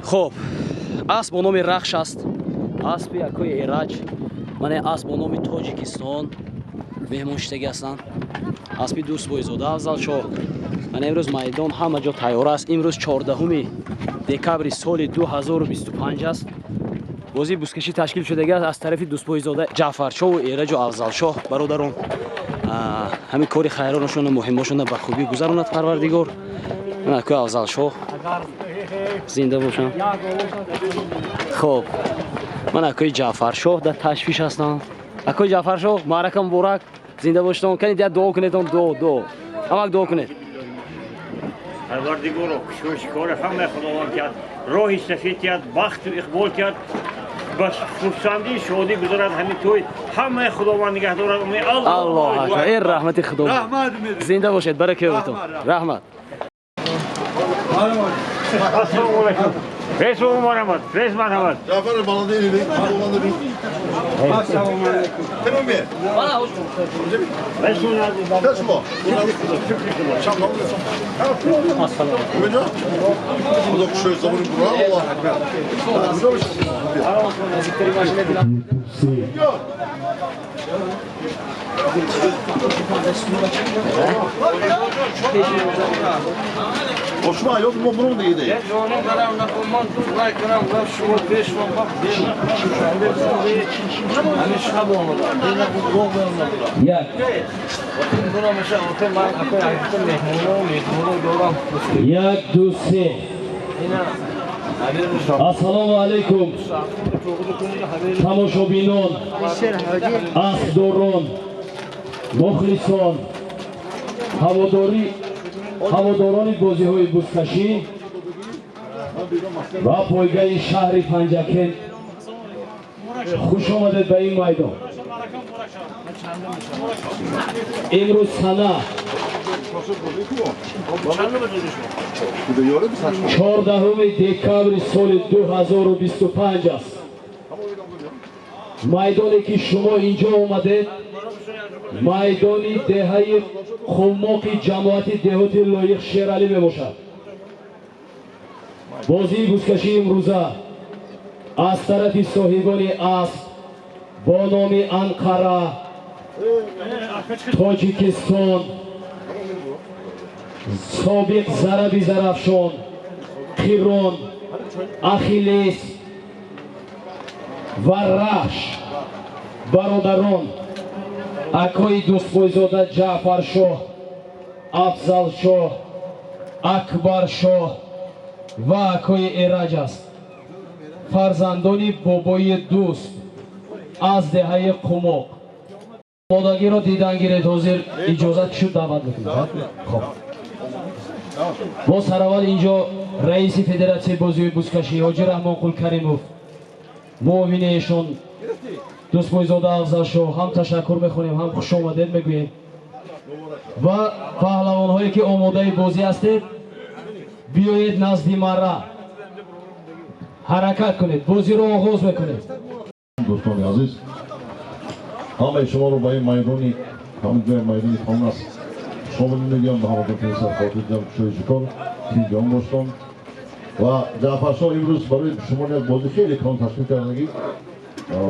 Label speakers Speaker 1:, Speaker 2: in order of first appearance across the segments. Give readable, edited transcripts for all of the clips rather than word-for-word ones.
Speaker 1: خب اسب با نام رخش است. اسب یکوی ایرج. من اسب با نام تاجیکستان مهمون شدگی هستند. اسبی دوست بویزاده افضل شاه. من امروز میدان همه جا تیار است. امروز 14 دکبر سال 2025 است. بازی بوسکشی تشکیل شدگی است از طرف دوست بویزاده جعفرشاه و ایرج و افضل شاه برادران. همین کاری خیرانشون مهمشون به خوبی گذراند پروردگار. من اکوی افضل شاه زنده باشم. خب من اکوی جعفرشاه در تشویش هستم. اکوی جعفرشاه معرکه مبارک زنده باشتم. کنید دعا کنید دو همه دعا کنید.
Speaker 2: پروردگار شکر همه خداوند کرد راه سفید کرد بخت و اقبال کرد بس خرسندی شادی گذارد همین توی همه خداوند نگهدار
Speaker 1: الله اکبر. این رحمت خدا زنده باشید برکت بهتون رحمت.
Speaker 2: السلام علیکم رئیس محمد رئیس مرحمت
Speaker 3: جعفر بالا değil
Speaker 2: السلام علیکم
Speaker 3: Tamam mı?
Speaker 2: Bana hoş
Speaker 3: Kaçma. Çapalım.
Speaker 2: Assalam.
Speaker 3: Buyurun. Bu da şu zamanı bura Allah ekber. Hoşuma yok mu bunun da iyi değil.
Speaker 4: یک دو سه السلام علیکم تماشابینان اسبداران مخلصان هواداران بازی‌های بزکشی و پایگاه شهر پنجکن خوش آمدید به این میدان. امروز سنه 14 دکبر سال 2025 است. میدانی که شما اینجا آمدید میدانی دهه خماک جماعت دهاتی لایق شیرعلی میباشد. بازی بزکشی امروزه از طرف صاحبان اسب با نام انقره، تاجیکستان، سابق ضربی زرافشان، قیران، اخیلیس و رخش برادران اکای دوست بویزاده جعفرشاه، افضل شاه، اکبر شاه و اکای ایرج است. فرزندان بابای دوست از دهه قماق. مادگی را دیدن گیرید حاضر اجازت شد دعوت بکنید. خب با سرول اینجا رئیس فدراسیون بازی بزکشی حاجی رحمان قل کریموف معاون ایشون دوست بویزاده افضل شاه هم تشکر میخونیم هم خوش آمدید میگوییم و پهلوان هایی که آماده بازی هستید بیایید نزد مرا حرکت کنید بازی رو آغاز میکنید.
Speaker 3: دوستان عزیز همه شما رو با این میدانی همونجای میدانی خانه است شما میگم به همه پسر خاطر جمع شوی شکر تیجان باشتم و جعفرشاه امروز برای شما یک بازی خیلی کام تشکیل کردگی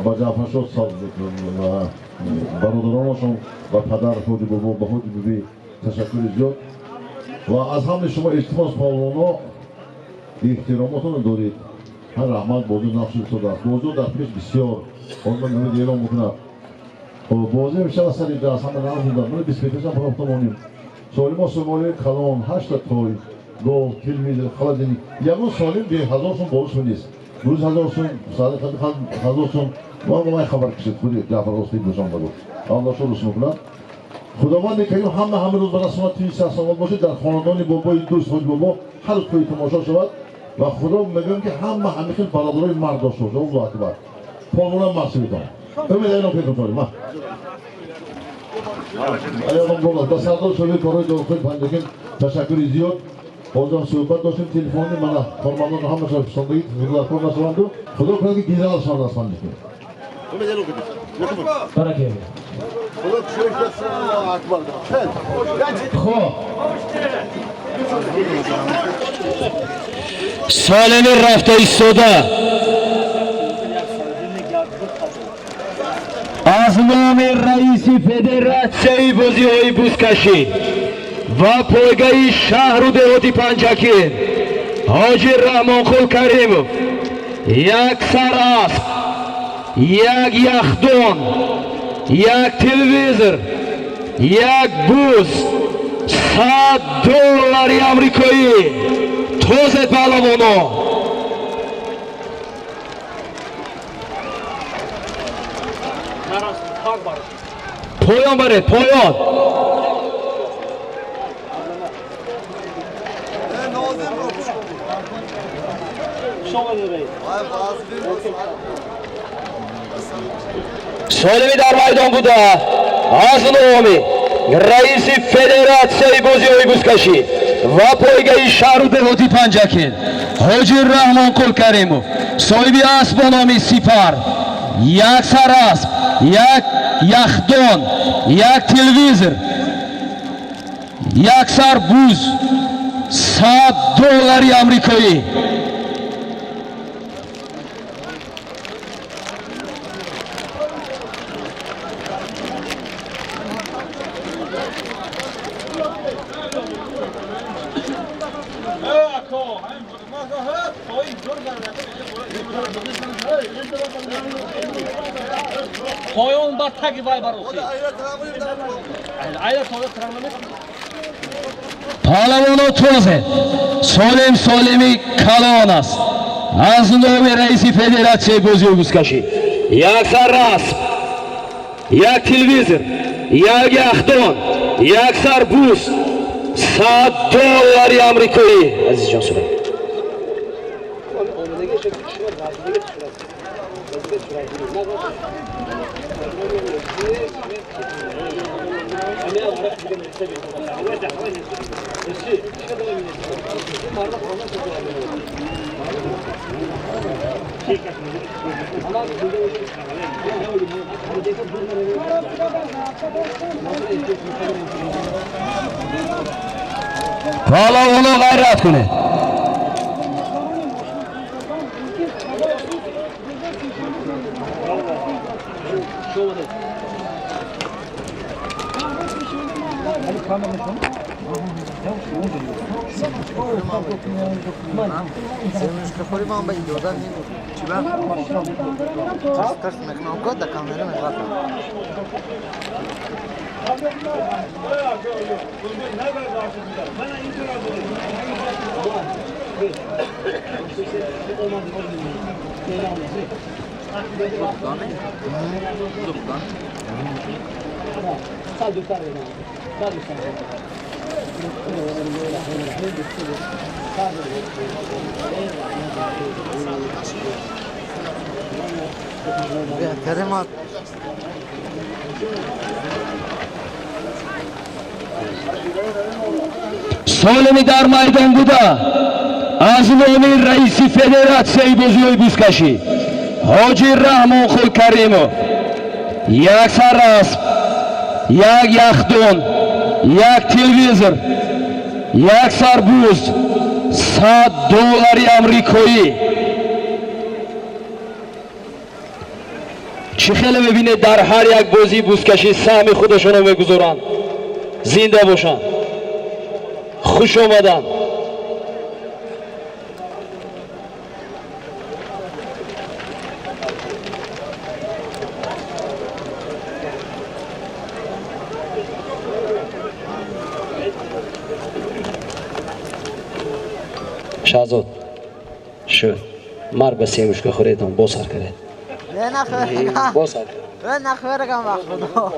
Speaker 3: با جعفرشاه و برادرانشون و پدر خود بابا به خود بیبی تشکر زیاد و از همه شما اجتماع پهلوانا احتراماتون دارید. هر رحمت بازی نقش شده است. بازی در پیش بسیار من نمید اعلام میکنم. بازی میشه از سری جاست همه نام بودن. من 25 هم پرفتمانیم. سالم سومالی کلان 8 تای گل تلویزیون خالدنی. یعنی سالم به 1000 سوم باز نیست. روز 1000 سوم ساعت 1000 سوم ما خبر کشید خودی جعفر راستی بجام بود. الله شکرش میکنم. خداوند کریم همه روز به رسمات سلامت باشید در خاندان بابای دوست خود بابا هر روز توی تماشا شود و خدا میگم که همه همیشه برادرای مرد داشته باشه. الله اکبر. پامونم مرسی میکنم. امید اینو پیدا کنیم. ما ایام گل با سردار شوی کارای داخل پنجکن تشکر زیاد. بازم صحبت داشتیم تلفنی من کارمندان همه شب ساندید خدمت نشوند. خدا کنه که گیزال شان از پنجکن. امید اینو کنید.
Speaker 4: برکت.
Speaker 3: خدا شکر الله اکبر.
Speaker 4: خب سالم رفته ایستاده از نام رئیس فدراسیون بازی‌های بزکشی و پایگاه شهر و دهات پنجکین حاجی رحمان خل کریمov یک سر اسب، یک یخدان، یک تلویزور، یک بوز، $100 آمریکایی تازه پهلوانا. پایان بره پایان. سالمی در میدان بوده از نامی رئیس فدراسیون بازی‌های بزکشی و پایگاه شهر و دهاتی پنجکین حاجی رحمان خل کریمov صاحب اسب با نام سپر، یک سر اسب، یک یخدان، یک تلویزور، یک سر بوز، $100 آمریکایی.
Speaker 5: پایان بر تگ وای باروسی
Speaker 4: پهلوانا تازه سالمی کلان است از نام رئیس فدراسیون بازی‌های بزکشی یک سر اسب، یک تلویزور، یک یخدان، یک سر بوس، $100 آمریکایی. عزیز جان سلام. پهلوانا غیرت کنه.
Speaker 6: Семечка хоримам ба иҷоза нему. Чӣ ба? Кас мекунам ко да камера мегата. Керемат.
Speaker 4: سالمی در میدان بوده از نام رئیس فدراسیون بازی‌های بزکشی حاجی رحمان خل کریمov یک سر اسب، یک یخدان، یک تلویزور، یک سر بوز، $100 آمریکایی. چه خیلی میبینید در هر یک بازی بزکشی سهم خودشون رو میگذارن. زنده باشن. خوش آمدن. شهزاد شو مر به سیمشکا خوریدم با سر کرد با سر کرد
Speaker 6: نخورگم خدا.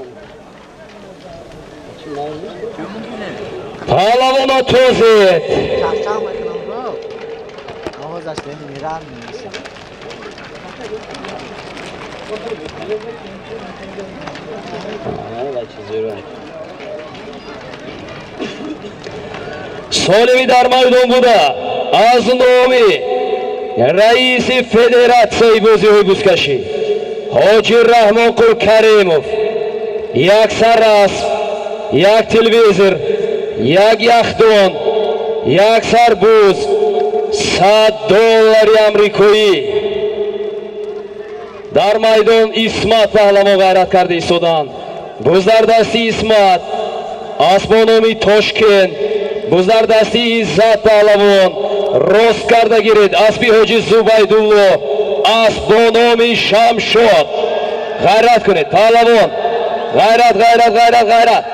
Speaker 4: پهلوانا توزید
Speaker 6: چخچخ میکنم رو. آوازش میرم میشه. سالمی در میدان بوده از نامی رئیس فدراسیون بازی‌های بزکشی حاجی رحمان خل کریمov یک سر اسب، یک تلویزور، یک یخدان، یک سر بوز،
Speaker 4: $100 آمریکایی. در میدان اسمت پهلوان غیرت کرده ایستادند. بزرگدستی اسمت، اسبانامی تاشکند، بزرگدستی عزت پهلوان راست کرده گیرد. اسبی حاجی زبیدالله، اسبانامی شمشاد. غیرت کنید پهلوان، غیرت غیرت غیرت غیرت.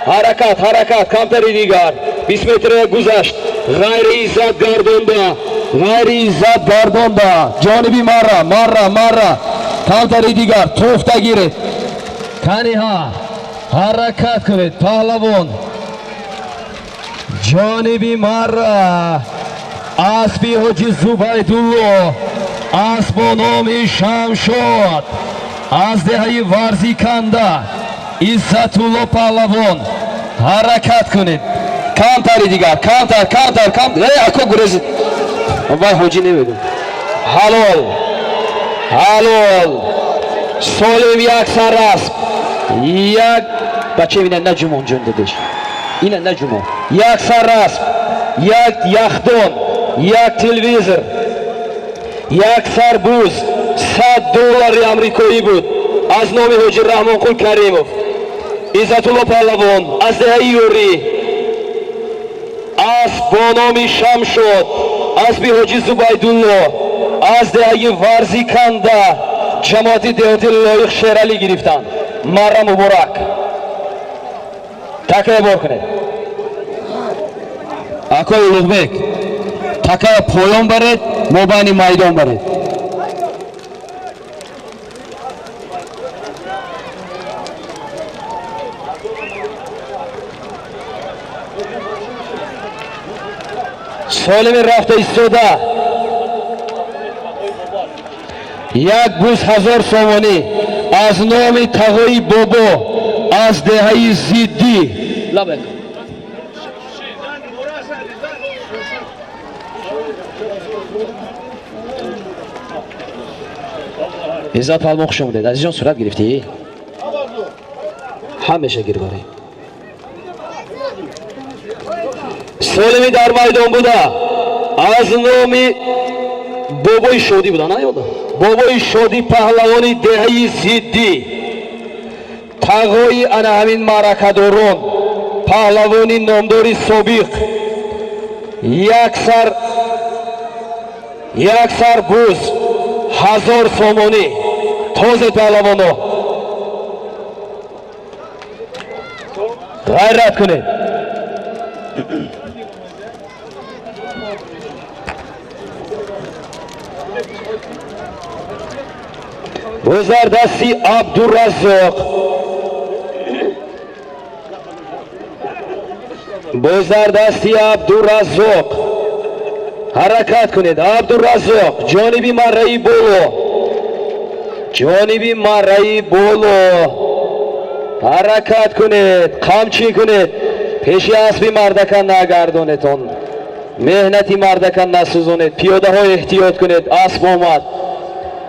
Speaker 4: حرکت حرکت، کمتری دیگر. 20 متر گذشت. غیر عزت گردانده، غیر عزت گردانده. جانبی مره مره مره. کمتری دیگر توفته گیرید. کنیها حرکت کنید پهلوان. جانبی مره. اسبی حاجی زبیدالله، اسبانامی شمشاد. از دهه ورزیکنده عزتالله پهلوان حرکت کنید. کمتری دیگر، کمتر کمتر کمتر. اکو گریز وای حاجی نمیدون. حلال حلال. سالم یک سر است. یک بچه اینه نجمون جون دادش، اینه نجمون. یک سر است، یک یخدان، یک تلویزر، یک سربوز. $100 آمریکایی بود از نام حاجی رحمان قل کریموف. عزتالله پهلوان از دهه یوری. از بانامی شمشاد، اسبی حاجی زبیدالله از دهه ورزیکنده جماعت دهاتی لایق شیرالی گرفتند. مره مبارک. تکه بار کنید اکای لغبک. تکه پایان برید، مبانی میدان برید. سالم رفته ایستاده. یک بوس 1000 سومانی از نام تقای بابا از دهه زیدی. لبک عزت پهلوان خوش آمدید. عزیزان صورت گرفتی؟ همیشه گیرباری. سالمی در میدان بوده از نام بابای شادی بوده. نه یاده بابای شادی پهلوانی دهه زیدی. تقای انا همین معرکه‌داران پهلوانی نامداری سابق. یک سر بوز 1000 سومانی. تازه پهلوانا غیرت کنید. بزرگدستی عبدالرزاق، بزرگدستی عبدالرزاق حرکت کنید. عبدالرزاق جانبی مرئی بولو، جانبی مرئی بولو حرکت کنید. قمچی کنید. پیشی اسبی مردکان نگردانتون، مهنتی مردکان نسوزانید. پیاده ها احتیاط کنید. اسب آمد.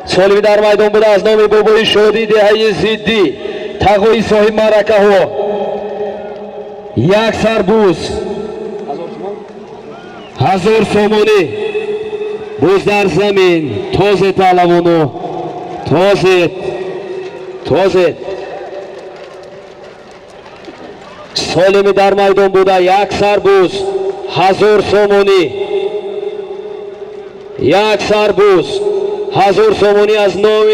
Speaker 4: سالمی در میدان بوده از نام بابای شادی دهه زیدی. تقای صاحب معرکه ها. یک سربوز 1000 سومانی. بوز در زمین. تازه پهلوانو، تازه تازه. سالمی در میدان بوده یک سربوز 1000 سومانی. یک سربوز 1000 سومانی از نام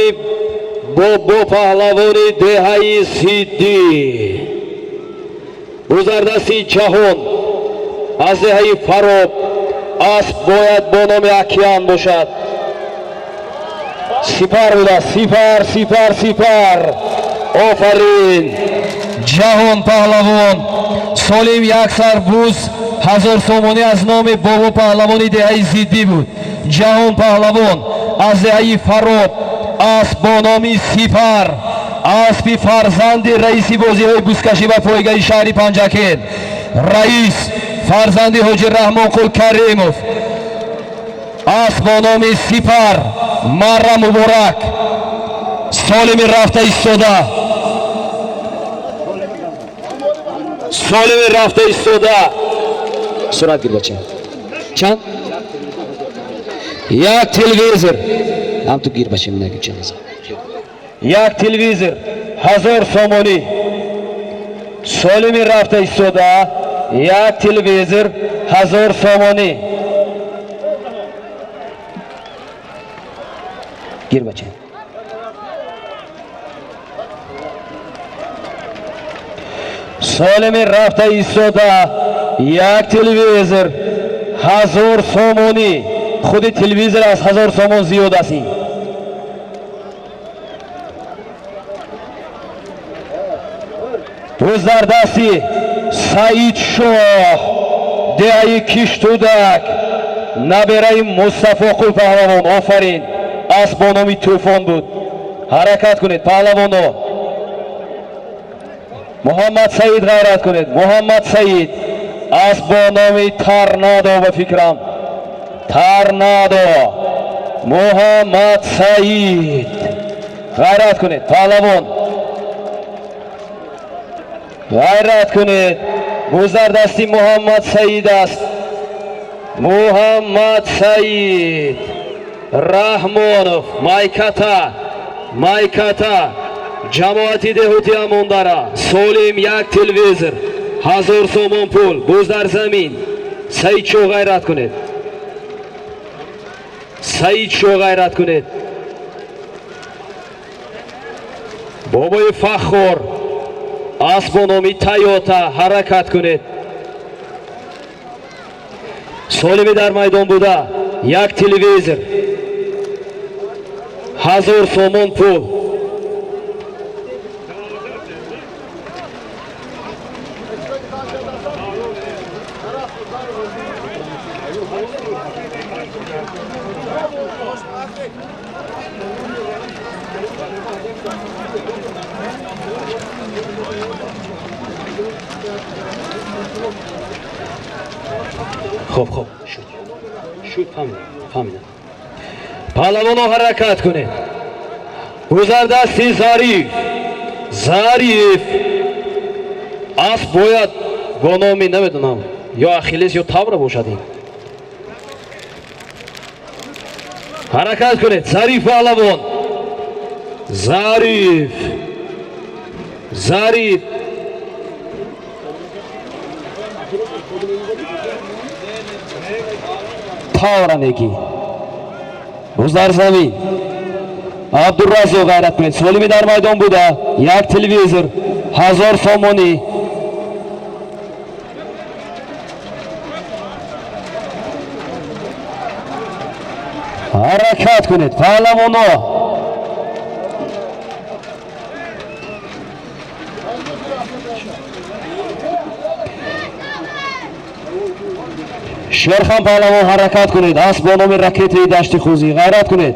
Speaker 4: بابا پهلوانی دهه زیدی. بزرگدستی جهان از دهه فراب. اسب باید با نام اکیان باشد. سپر بوده. سپر سپر سپر. آفرین. جهان پهلوان. سالم یک سربوز 1000 سومانی از نام بابا پهلوانی دهه زیدی بود. جهان پهلوان از دهه فراب. اسب با نام سپر. اسبی فرزند رئیسی بازی های بوسکشی و پایگاه شهری پنجکین. رئیس فرزند حاجی رحمان قل کریموف. اسب با نام سپر. مره مبارک. سالم رفته ایستاده. سالم رفته ایستاده. سرعت گیر بچه. چند؟ Як телевізор.
Speaker 1: Там ту гір бачим на гічаназа.
Speaker 4: Як телевізор 1000 сомони. Солими рафта истода. Як телевізор 1000 сомони.
Speaker 1: Гір бачим.
Speaker 4: Солими рафта истода. Як телевізор 1000 сомони. Худи телевізор аз 1000 сомон зиёд астин. Буздар дасти Саид Шоҳ деҳаи Киштудак набераи Мустафо Қул паҳлавон офарин аст бо номи Тӯфон буд. Ҳаракат кунед паҳлавоно. Муҳаммад Саид ғайрат кунед. Муҳаммад Саид аст бо номи Торнадо ба фикрам. Торнадо. Муҳаммад Саид ғайрат кунед паҳлавон. غیرت کنید. گذردستی محمد سعید است. محمد سعید رحمانов майката ҷамоати деҳоти амондара солим як телевизор 1000 сомон пул буздар замин. Саид шо ғайрат کنید. Саид шо ғайрат کنید. бобои фахор аст бо номи Тойота ҳаракат кунед. солими дар майдон буда як телевизор 1000 сомон пул. خب شد فهمیدم. پهلوانو حرکت کنید. گذردستی ظریف اسب باید با نامی نمیدونم یا اخیلس یا تبر باشد. این حرکت کنید. ظریف پهلوان ظریف تاورانگی بزرگ زمین عبدالرزاق غیرت کنید. سالمی در میدان بوده یک تلویزور 1000 سومانی. حرکت کنید پهلوانا. شیرخان پهلوان حرکت کنید. اسب با نام رکیت دشت خوزی غیرت کنید.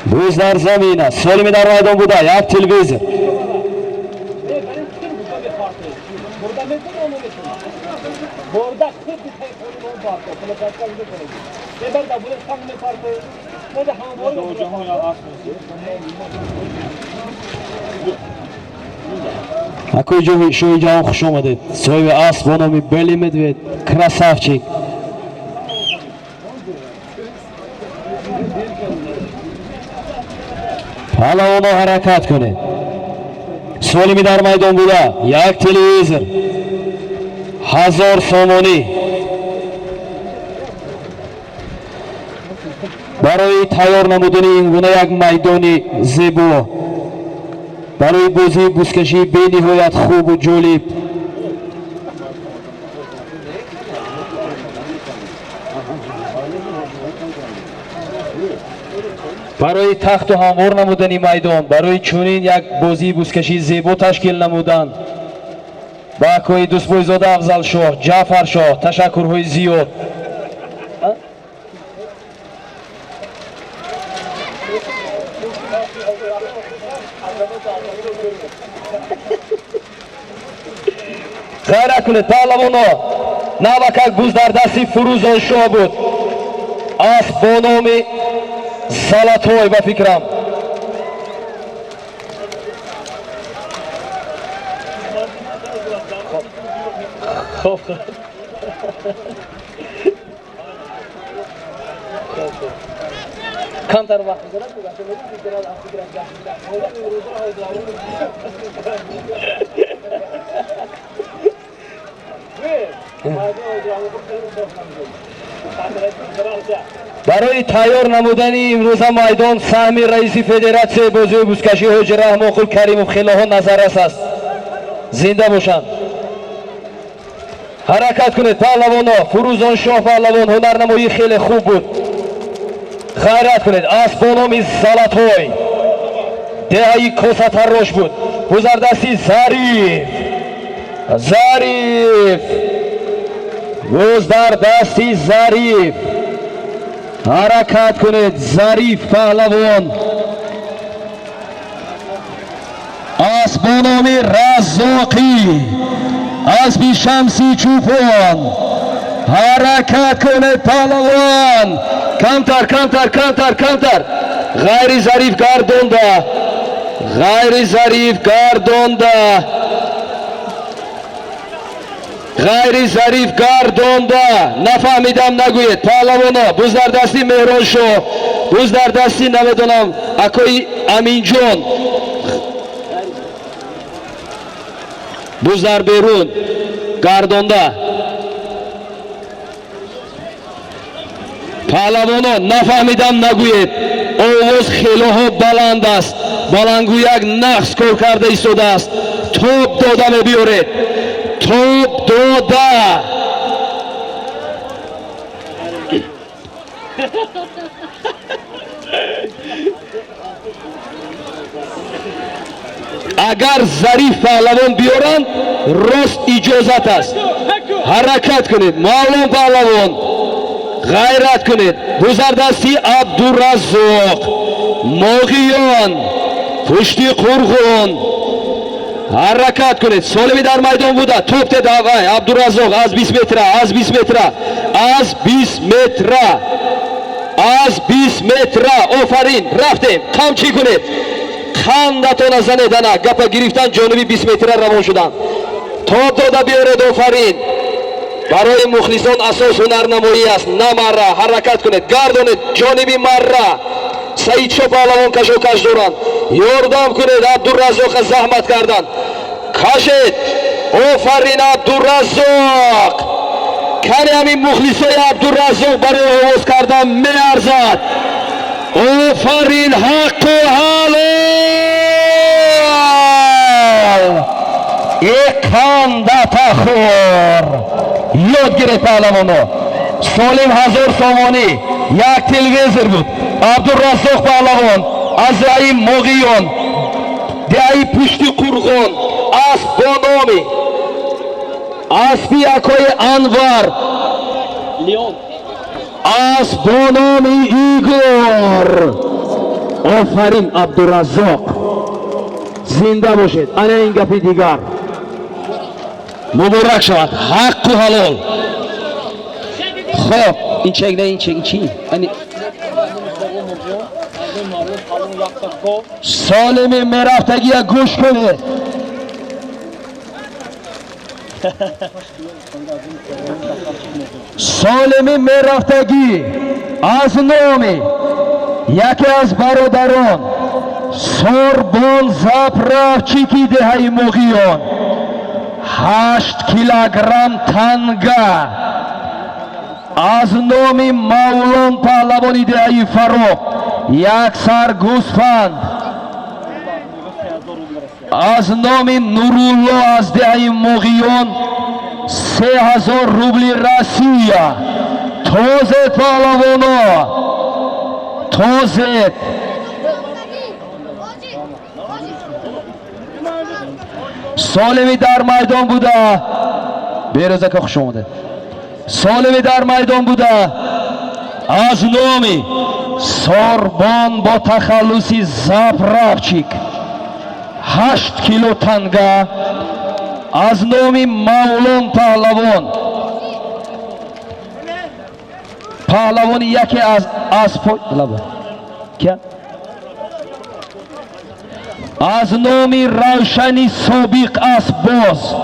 Speaker 4: بوز در زمین است. سالمی در میدان بوده یک تلویزور. Акой шои ҷавон хуш омадед. Соҳиби асб бо номи Бели Медвед красавчик. паҳлавоно ҳаракат кунед. солими дар майдон буда як телевизор 1000 сомонӣ. барои тайёр намудани ин гуна як майдони зебо, барои бозии бузкашӣ бениҳоят хубу ҷолиб, барои тахту ҳамвор намудани майдон, барои чунин як бозии бузкашии зебо ташкил намудан ба акои Дӯстбойзода Афзалшоҳ, Ҷаъфаршоҳ ташаккурҳои зиёд. غیرت کنید پهلوانا. навакак буз дар дасти Фурӯзон Шоҳ буд. اسب با نام زلطای به فکرم.
Speaker 5: خب کمتر وقت بذارم
Speaker 4: برای تیار نمودن امروز میدان سهم رئیس فدراسیون بازی بوسکشی حاج رحم‌الله کریمov خیلی ها نظرش است. زنده باشند. حرکت کنید پهلوانا. فروزان شاه پهلوان هنرنمایی خیلی خوب بود. غیرت کنید. اسبانام زلاتوی دهی کوسه تراش بود. گذردستی ظریف گذردستی ظریف حرکت کنید. ظریف پهلوان. اسبانام رزاقی اسبی شمسی چوپان حرکت کنید پهلوان. کمتر غیر ظریف گردونده نفهمیدم نگوید. پهلوانا بزرگدستی مهران شاه بزرگدستی نمیدونم اکوی امین جان بزرگ بیرون گردونده. پهلوانا نفهمیدم نگوید. آواز خیلی ها بلند است. بلنگو یک نقص کار کرده ایستاده است. توپ داده میبیارید. توپ داده اگر ظریف پهلوان بیارند راست اجازت است. حرکت کنید معلوم پهلوان. غیرت کنید. بزرگدستی عبدالرزاق ماغیان پشتی قرغون حرکت کنید. سالمی در میدان بوده. توپ ده آقای عبدالرزاق از 20 متر آفرین رفتیم. قمچی کنید. خندتون زنیدن گپا گرفتن جانبی 20 متر روان شدن. توپ داده بیارید. آفرین برای مخلصان اساس هنرنمایی است. نمره حرکت کنید. گردونید جانبی مره. سعید شاه پهلوان کش دارند. یاردم کنید. عبدالرزاق زحمت کردند. کشید. آفرین عبدالرزاق. کنی همین مخلصای عبدالرزاق برای آواز کردن می ارزد. آفرین حق و حلال اقامت خور یاد گرفت پهلوانا. سالم 1000 سامانی یک تلویزر بود. عبدالرزاق پهلوان از رای ماغیان دهی پشتی قرغان اسبانامی اسبی اکای انور لیون اسبانامی ایگور. آفرین عبدالرزاق زنده باشید. انا این گپی دیگر مبارک شود. حق و حلال. خب این چک نه این چی سالم مرفتگی گوش کنه. سالم مرفتگی از نام یکی از برادران سربان زپرافچی کی دهی مغیان 8 کیلوگرم تنگه از نام مولان پهلوانی دهی فروغ یک سر گوسفند از نام نورالله از دهی مغیان 3000 روبلی رسیه. توزید پهلوانا توزید. سالمی در میدان بوده. بیروزه که خوش آمده. سالمی در میدان بوده از نامی سربان با تخلصی زپرافچیک 8 کیلو تنگه از نامی مولان پهلوان. پهلوان یکی از کیا از نامی روشنی سابق است. باز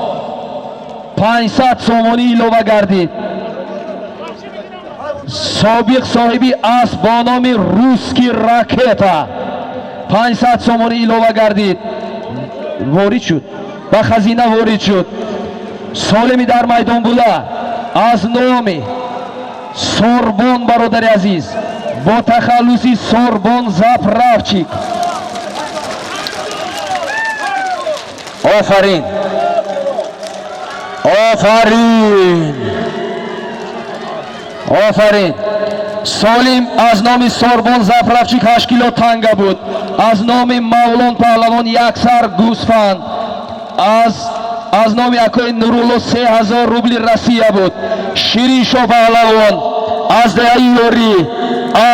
Speaker 4: 500 сомонӣ илова гардид. Собиқ соҳиби асб бо номи Русский Ракета 500 сомонӣ илова гардид. ворид шуд, ба хазина ворид шуд. солими дар майдон буда аз номи Сорбон бародари азиз бо тахаллуси Сорбон заправчик. офарин, офарин, офарин. солим аз номи Сорбон заправчик 8 кило танга буд. аз номи Мавлон паҳлавон як сар гӯсфанд. аз номи акои Нурулло 3000 рубли Россия буд. Шириншо паҳлавон аз деҳаи ёрӣ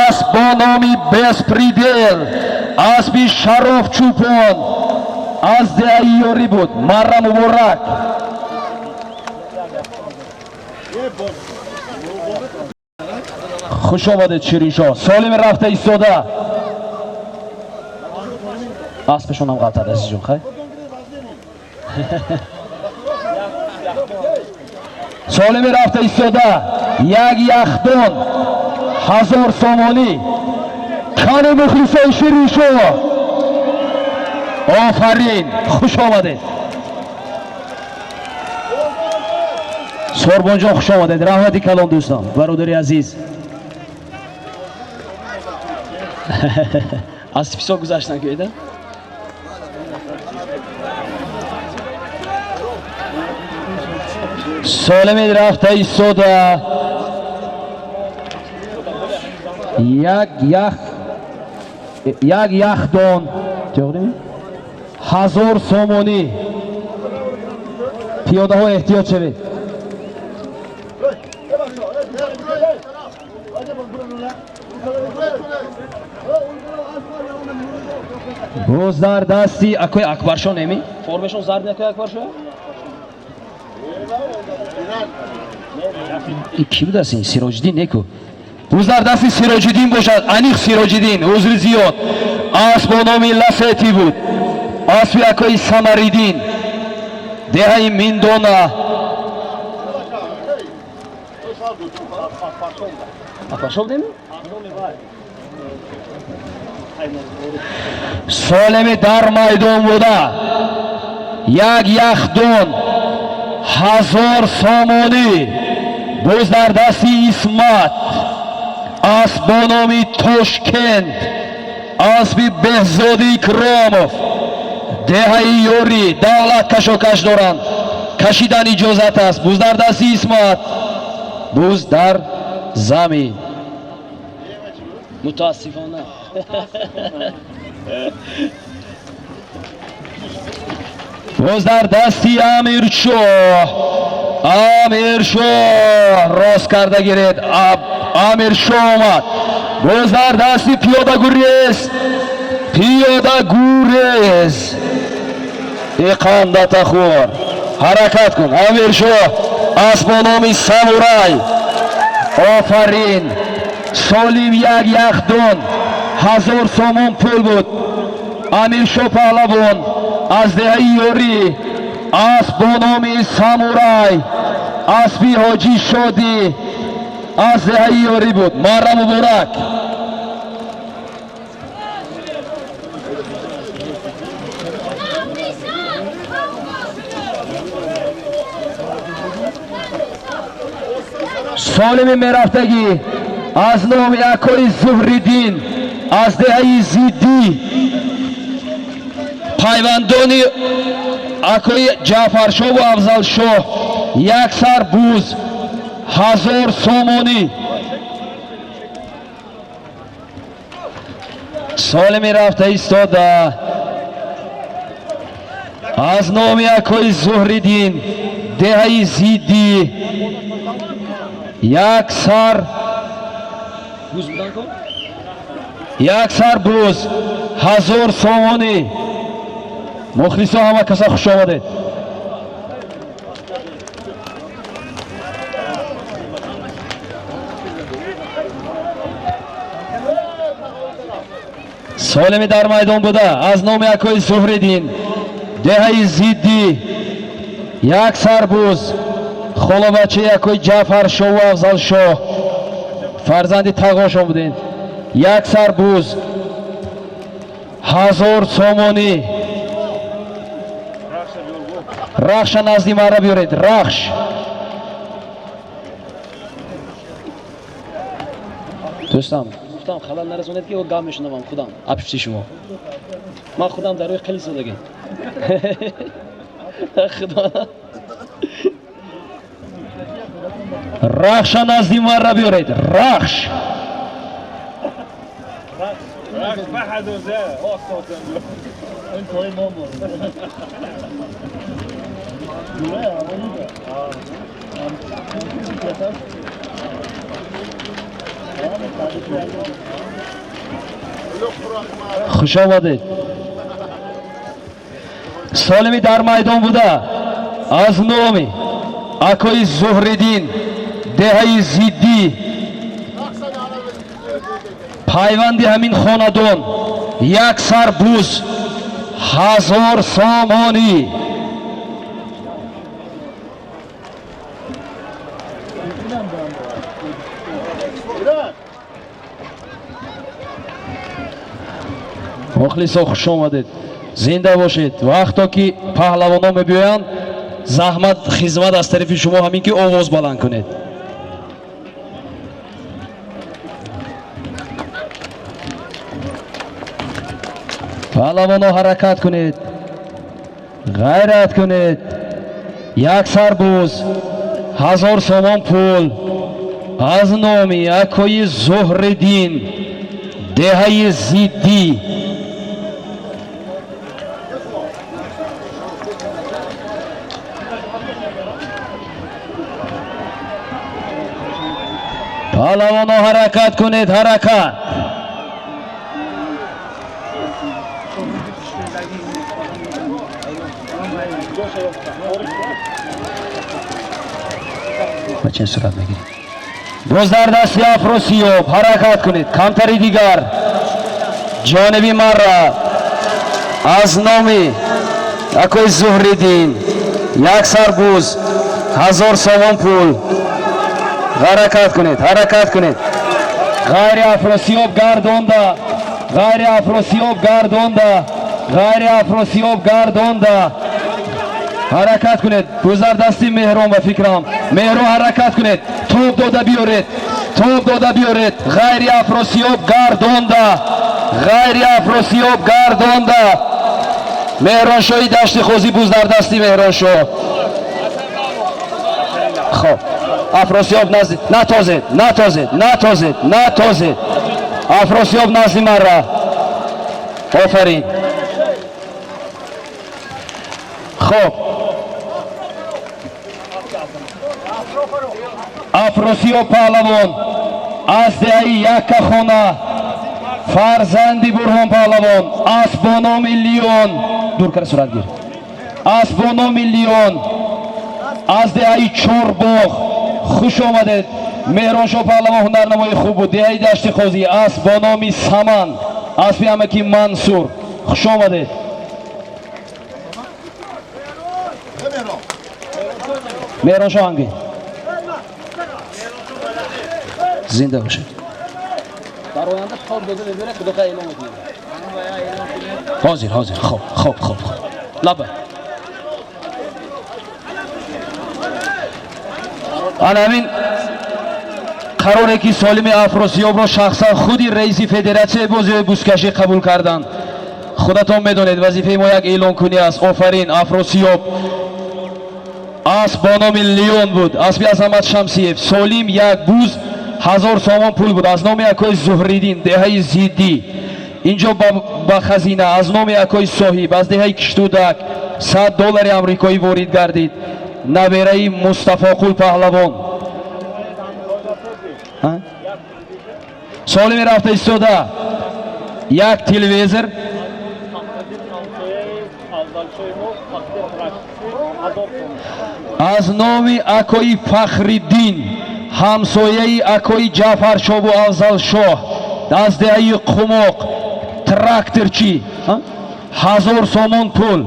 Speaker 4: асб бо номи Беспредел, асби Шароф Чӯпон аз деҳаи ёрӣ буд. Марра муборак. хуш омадед Шириншо. солими рафта истода. аспешон ҳам ғалтад азизҷон. хай солими рафта истода. як яхдон 1000 сомонӣ. кани мухлисои Шириншо. офарин, хуш омадед. Сорбонҷон хуш омадед. раҳмати калон дӯстон, бародари азиз. аз писо гузашт накунед. солими рафта истода. як яхдон 1000 сомонӣ. пиёдаҳо эҳтиёт шавед. боз дар дасти акои Акбаршо неми? формешон зарди акои Акбаршо? ки буд аст ин? Сироҷиддин неку? боз дар дасти Сироҷиддин бошад. аниқ Сироҷиддин, узри зиёд. асб бо номи Ласети буд. асби акои Самариддин, деҳаи Миндона. Акбаршов неми? солими дар майдон буда як яхдон 1000 сомонӣ. боз дар дасти Исмат асб бо номи Тошкент, асби Беҳзоди Икромов, деҳаи ёрӣ. давлат кашокаш доранд, кашидан иҷозат аст. боз дар дасти Исмат, боз дар замин. мутаассифона боз дар дасти Амиршоҳ. Амиршоҳ рост карда гиред. Амиршоҳ омад. боз дар дасти пиёдагурез. пиёдагурез иқандатахӯр. ҳаракат кун Амиршоҳ. асб бо номи Самурай. офарин. солим як яхдон 1000 сомон пул буд. Амиршоҳ паҳлавон аз деҳаи ёрӣ асб бо номи Самурай, асби ҳоҷӣ Шодӣ аз деҳаи ёрӣ буд. марра муборак. солими мерафтагӣ аз номи акои Зуҳриддин аз деҳаи Зиддӣ, пайвандони акои Ҷаъфаршову Афзалшоҳ як сар буз 1000 сомонӣ. солими рафта истода аз номи акои Зуҳриддин, деҳаи Зиддӣ як сар буз 1000 сомонӣ. мухлисо ҳама каса хуш омадед. солими дар майдон буда аз номи акои Зуҳриддин, деҳаи Зиддӣ як сар буз холобачи якои Ҷаъфар шоҳ ва Афзал шоҳ фарзанди Тағошон будед. Як сарбуз 1000 сомонӣ. Рахша назди мара биёред. Рахш. Дӯстам, гуфтам халал нарасонед ки гап мешунавам худам. Абшти шумо. Ман худам дар рӯи қили зодагам. Худо. Рахша назди мара биёред. Рахш.
Speaker 2: رقص بحد وزا أصلا أنت وين ماما
Speaker 4: خوش آمدید. سالمی در میدان بوده از نامی آقای زهردین دهه زیدی پایوندی همین خاندان یک سربوز 1000 سامانی. مخلصا خوش آمدید. زنده باشید. وقتا که پهلوانا میبیایند زحمت خدمت از طرف شما همین که آواز بلند کنید. پهلوانا حرکت کنید. غیرت کنید. یک سربوز 1000 سامان پول از نامی آقای زهردین دهه زیدی. پهلوانا حرکت کنید. حرکت. بچه صورت بگیرید. باز در دستی افراسیاب حرکت کنید. کمتری دیگر جانبی مرا از نامی آقای زهردین یک سربوز 1000 سامان پول. حرکت کنید. حرکت کنید. غیر افراسیاب گردانده. غیر افراسیاب گردانده. غیر افراسیاب گردانده. حرکت کنید. گذر دستی مهران و فکرام. مهران حرکت کنید. توپ داده بیارید. توپ داده بیارید. غیر افراسیاب گردانده. غیر افراسیاب گردانده. مهران شاهی دشت خوزی بوز در دستی مهران شاه. خب افراسیاب نزدی. نتازید. نتازید. نتازید. نتازید. افراسیاب نزدی مرا. آفرین. خب افراسیاب پهلوان از دهه یک خانه فرزندی برهان پهلوان اسبانا میلیون دور کرد صورت گیر. اسبانا میلیون از دهه چورباغ خوش آمدید. مهران شاه پهلوان هنرنمای خوب بود. دهه دشت خوزی اسبانا سمن اسبی امکی منصور خوش آمدید. مهران شاه هنگی زنده باشه. در آینده خواب داده ببره خدا خیلی اعلام کنه. حاضر حاضر. خوب خوب خوب خوب. لبه. همین قراره که سالم افراسیاب را شخصا خودی رئیس فدراسیون بازی بوسکشی قبول کردند. خودتان میدونید وظیفه ما یک اعلام کنی است. آفرین افراسیاب اسب با نام لیون بود. اسبی عظمت شمسیف. سالم یک بوز 1000 سامان پول بود از نام آقای زهردین دهه زیدی. اینجا با خزینه از نام آقای صاحب از دهه کشتودک $100 آمریکایی وارد گردید. نبیره مصطفی قول پهلوان سالم رفته ایستاده یک تلویزر از نام آقای فخرالدین همسایه آقای جعفر شاه و افضل شاه از دهه قماق تراکتورچی 1000 سامان پول.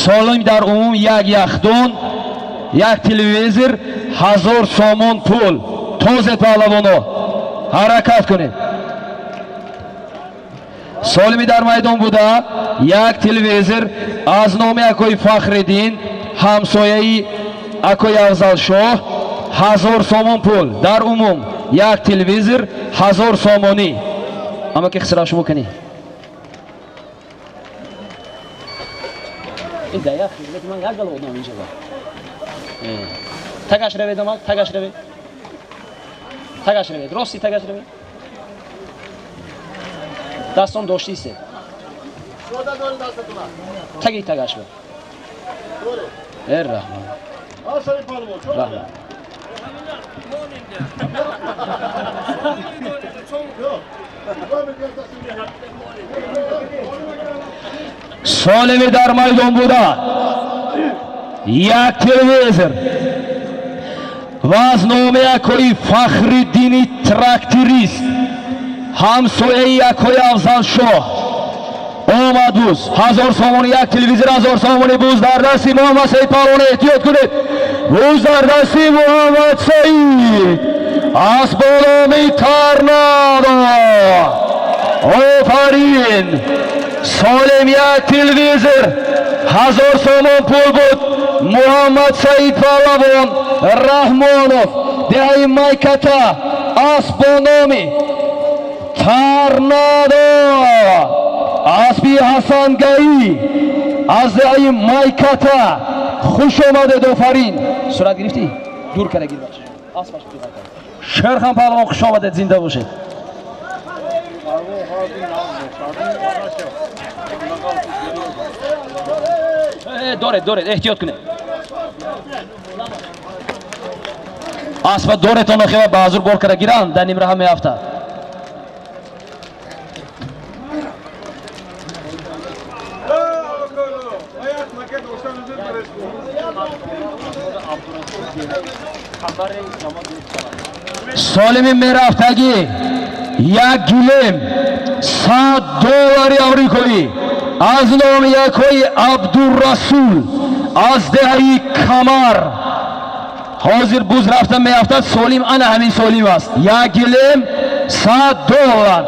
Speaker 4: Солим дар умум як яхдон, як телевизор, 1000 сомон пул. Тозе паҳлавоно, ҳаракат кунед. Солими дар майдон буда, як телевизор аз номи акои Фахриддин, ҳамсояи акои Афзалшоҳ, 1000 сомон пул. Дар умум як телевизор 1000 сомонӣ. Ама ки хисра шумо кани. این دقیقه خیلی من یک دل بودم اینجا با تگاش روید ما تگاش روید راستی تگاش روید دستان داشتی سه تگی تگاش رو رحمان رحمان Солими дар майдон буда, як телевизор ва аз номи акои Фахриддини тракторист, ҳамсояи акои Афзалшоҳ омад буз. 1000 сомон як телевизор, 1000 сомони буз дар дасти Муҳаммад Саид Паҳлавон. эҳтиёт кунед. буз дар дасти Муҳаммад Саид аз бо номи Торнадо. офарин. Солим як телевизор 1000 сомон пул буд. Муҳаммад Саид Паҳлавон Раҳмонов деҳаи Майката аз бо номи Торнадо. асби Ҳасангаӣ аз деҳаи Майката хуш омадед. офарин. сурат гирифтӣ? дур кара гир бача. аспаш бигар. Шерхан Паҳлавон хуш омадед. зинда бошед. доред эҳтиёт кунед. аспа доретон охира ба ҳазур бор кара гиранд дар нимра ҳам меафта. солими мерафтагӣ як гилем $100 амрикоӣ аз номи якои Абдурасул аз деҳаи Камар. ҳозир буз рафта меафтад. солим ана ҳамин солим аст. як гилем $100.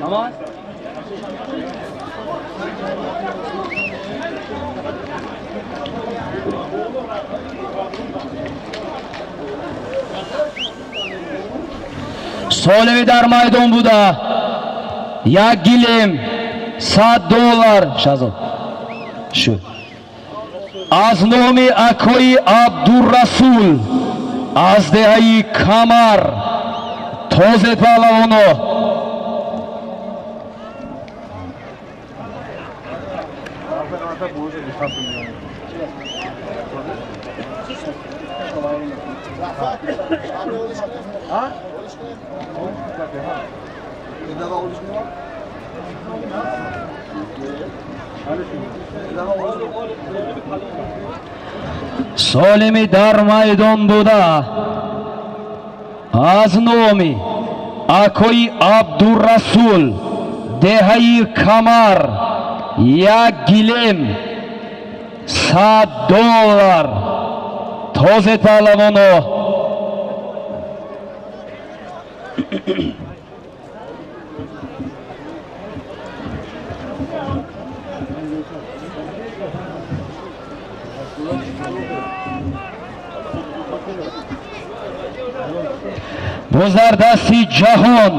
Speaker 4: Aman. солими дар майдон буда, як гилем $100. шазо шу аз номи акои Абдурасул аз деҳаи Камар. тозе паҳлавоно. солими дар майдон буда аз номи акои Абдурасул деҳаи Камар як гилем $100. тозе паҳлавоно. боз дар дасти ҷаҳон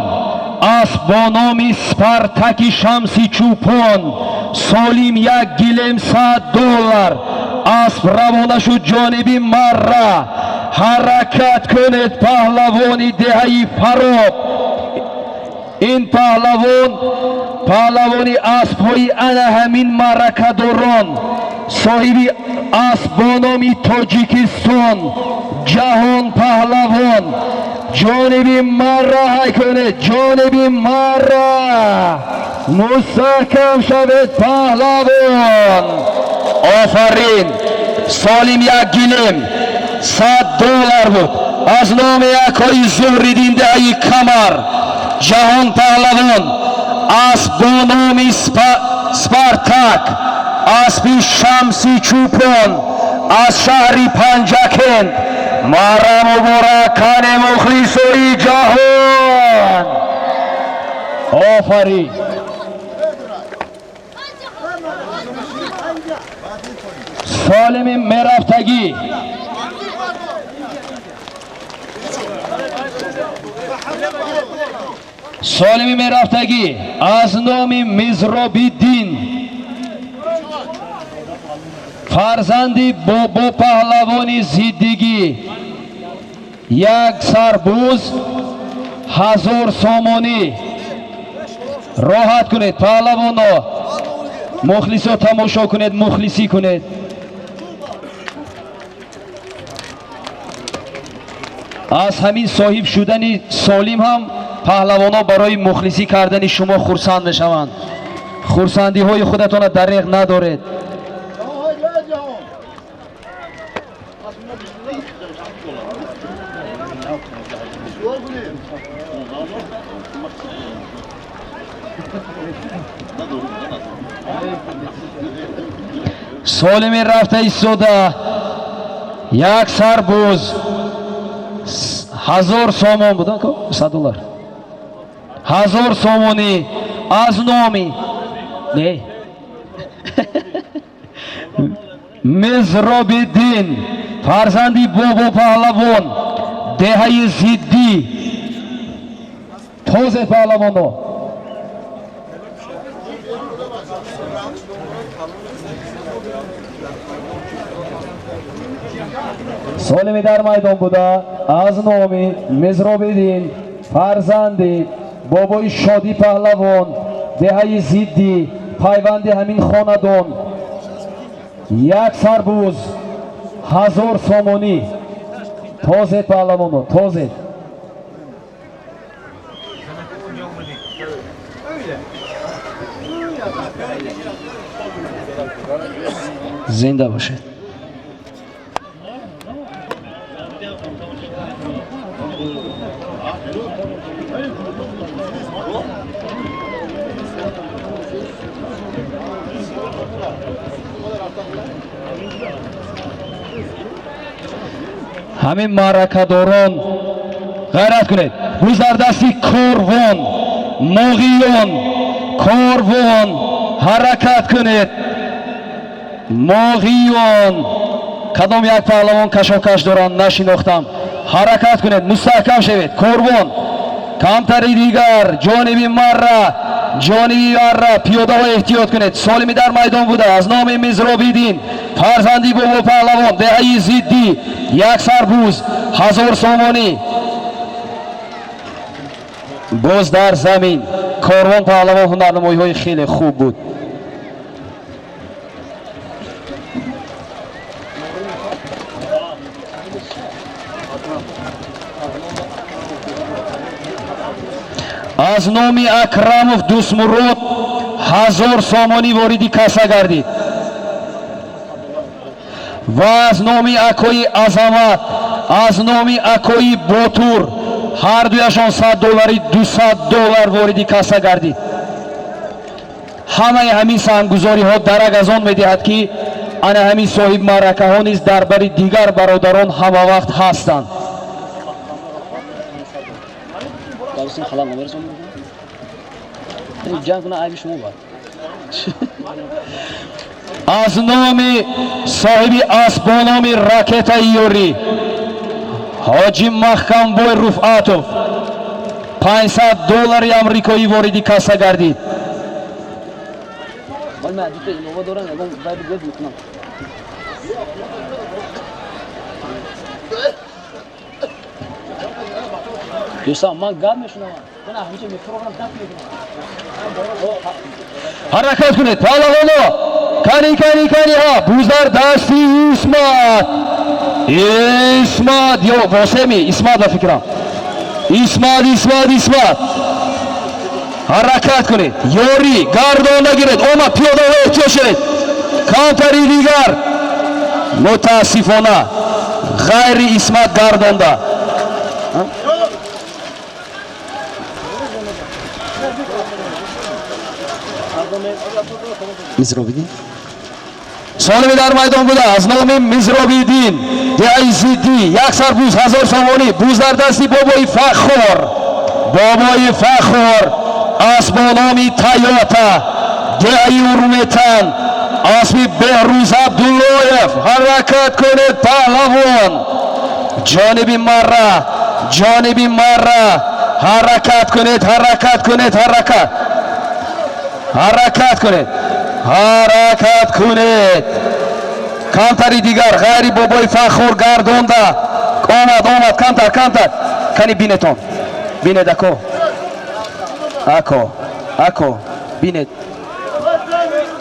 Speaker 4: аст бо номи Спартаки Шамси Чӯпон. солим як гилем $100 اسب روانه شد جانب مره. حرکت کنید پهلوانی دهه فراب. این پهلوانی اسب های انا همین معرکه داران، صاحبی اسب با نام تاجیکستان، جهان پهلوان. جانب مره کنید، جانب مره. مستحکم شوید پهلوان. آفرین. سالم یک گلیم $100 بود از نام یکای زهریدین دهی کمر، جهان پهلوان. اسب با نام سپارتاک، اسب شمسی چوپان از شهر پنجکند. مره مبارکان مخلصوی جهان. آفرین. سالم مرفتگی. سالم مرفتگی از نام مزرابی دین، فرزندی بابا پهلوانی زیدگی. یک سربوز 1000 سامانی. راحت کنید پهلوانا، مخلصا تماشا کنید، مخلصی کنید. از همین صاحب شدن سالم هم پهلوانا برای مخلصی کردن شما خرسند میشوند. خرسندی های خودتان دریغ ندارید. سالم رفته ایستاده، یک سرباز 1000 سامان بودن که $100 1000 سامانی از نامی نه مزرابی دین، فرزندی بابا پهلوان دهه زیدی. تازه پهلوان سالمی در میدان بوده از نامی مزرابی دین، فرزندی بابای شادی پهلوان دهه زیدی، پیوند همین خاندان. یک سربوز 1000 سامانی. تازه پهلوان تازه. زنده باشید. همین معرکه‌داران غیرت کنید. گذردستی کاروان، ماغیان، کاروان حرکت کنید. ماغیان کدام یک پهلوان کشاکش دارند نشناختم. حرکت کنید، مستحکم شوید. کاروان کمتری دیگر جانب مره، جانبی مره پیاده ها احتیاط کنید. سالمی در میدان بوده از نام مزرابی دین، فرزندی بابا پهلوان دهه زیدی، یک سربوز 1000 سامانی. باز در زمین کاروان پهلوان هنرنمایی های خیلی خوب بود. از نام اکرموف دوستمراد 1000 سامانی واردی کاسه گردید و از نام اکوی عظمت، از نام اکوی باتور هر دویشان $100 $200 واردی کاسه گردید. همه همین سهمگزاری ها درک از آن میدهد که انا همین صاحب معرکه ها نیز در بر دیگر برادران همه وقت هستند. از نام صاحب اسبانام راکت ایوری حاجی محکم بوی رفعاتوف $500 امریکایی واردی کاسه گردید.
Speaker 1: دوستان من گام میشونم من همیشه میکروفونم تک میکنم
Speaker 4: حرکت کنید پهلوانو کانی ها بوزار دستی اسمت یا واسمی اسمت و فکرم اسمت حرکت کنید یوری گردون نگیرید اوما پیاده و احتیاج شدید کانتری دیگر متاسفانه غیر اسمت گردونده میزروبیدین سالمی در میدان بوده از نام میزروبیدین دیعیزیدی یک سر بوز 1000 سومانی بوز در دستی بابای فخر اسب نامی تایوتا دیعی ارمتن اسبی بهروز عبداللهیف حرکت کنید پهلوان جانبی مره حرکت کنید کانتری دیگر غیری بابای فخر گردونده آمد کانتر کنی بینتون بینید اکو بینید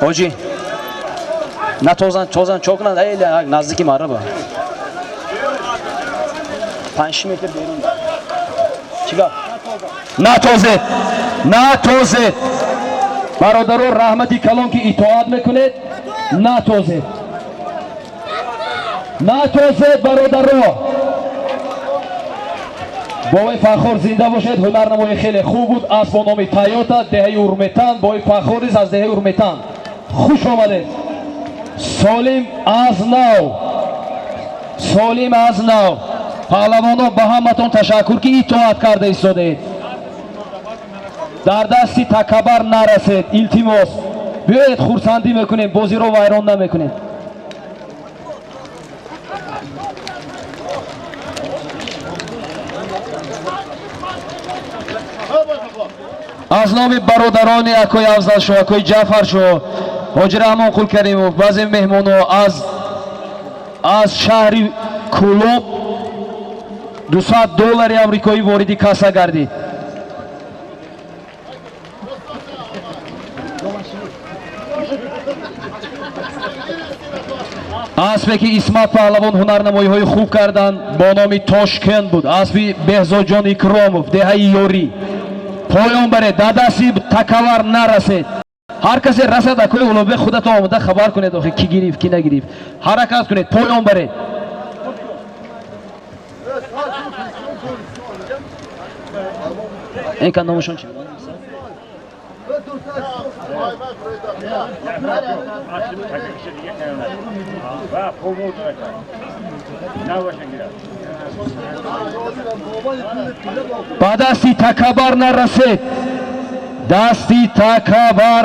Speaker 4: حاجی نه توزن چوک نه ایلی نزدیکی ماره با 5 متر بیرون چیکار نه توزه برادرو رحمتی کلام که اطاعت میکنید نه توزه برادرو بای فخر زنده باشد هنرنمای خیلی خوب بود اسب با نام تایوتا دهه اورمتان بای فخر از دهه اورمتان خوش آمدید سالم از نو پهلوانو به همتون تشکر که اطاعت کرده ایستادید در دستی تکبر نرسید التماس بیایید خورسندی میکنیم بازی رو ویران نمیکنیم از نام برادران اکوی افضل شو اکوی جعفر شو حاجر امان قول کردیم و بعضی مهمانو از شهری کلوب $200 امریکایی واردی کاسا گردید اسبی که اسمت پهلوان هنرنمایی های خوب کردن با نام تاشکند بود اسبی بهزاد جان اکراموف دهه یوری پایان بره داداسی تکور نرسید هر کسی رسد اکوی اولوبه خودت آمده خبر کنید آخه کی گریفت کی نگریفت حرکت کنید پایان بره این کندامشون چی بود؟ با دستی تکبر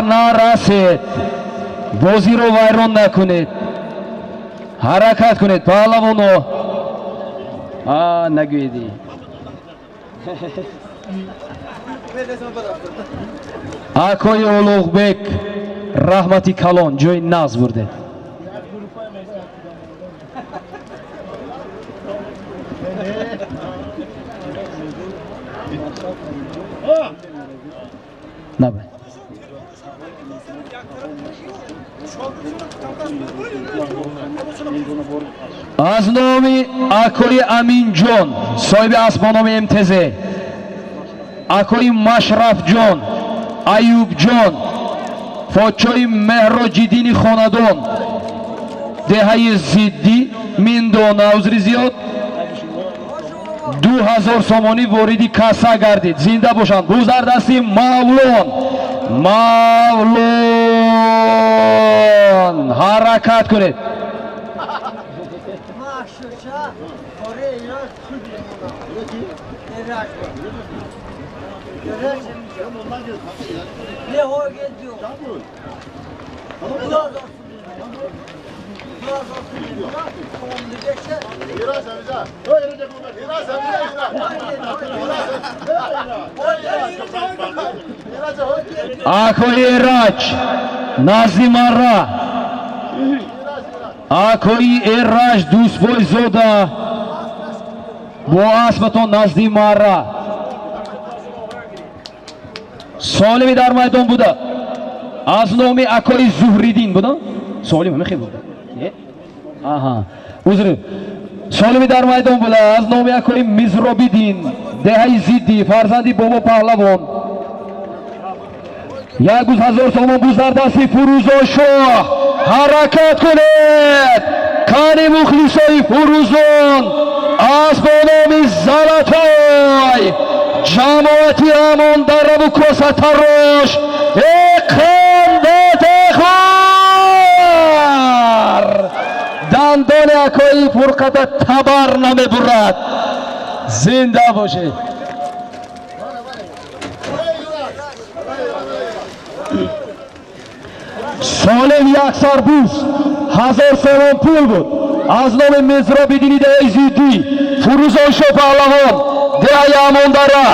Speaker 4: نرسید بازی رو ویران نکنید حرکت کنید پهلوانو نگویدی اکوی اولوغبک رحمتی کلان جای ناز برده نبه از نام اکوی امین جان صاحب اسبانام امتزه اکوی مشرف جان ایوب جان فاچوی مهراجدین خاندان دهه زیدی میندان اوزری زیاد 2000 سومانی واردی کاسا گردید زنده باشند گذر دستی مولون حرکت کنید اکوی راج نازی مارا акои Эрраж Дӯстбойзода бо асбатон назди марра солими дар майдон буда аз номи акои Зуҳриддин буда солими мехи буда аҳа узр солими дар майдон буда аз номи акои Мизробиддин деҳаи зиддӣ фарзанди бобо паҳлавон як буз 1000 сомон буз дар дасти Фурӯзон Шоҳ ҳаракат кунед кани мухлисои Фурӯзон аз бо номи Залатой ҷамоати Амондараву Косатарош эқандатахор дандони акои фурқата табар намебурад зинда бошед солим як сарбуз 1000 сомон пул буд аз номи Мизробиддини деҳаи зиддӣ Фурӯзон Шоҳ паҳлавон деҳаи Амондара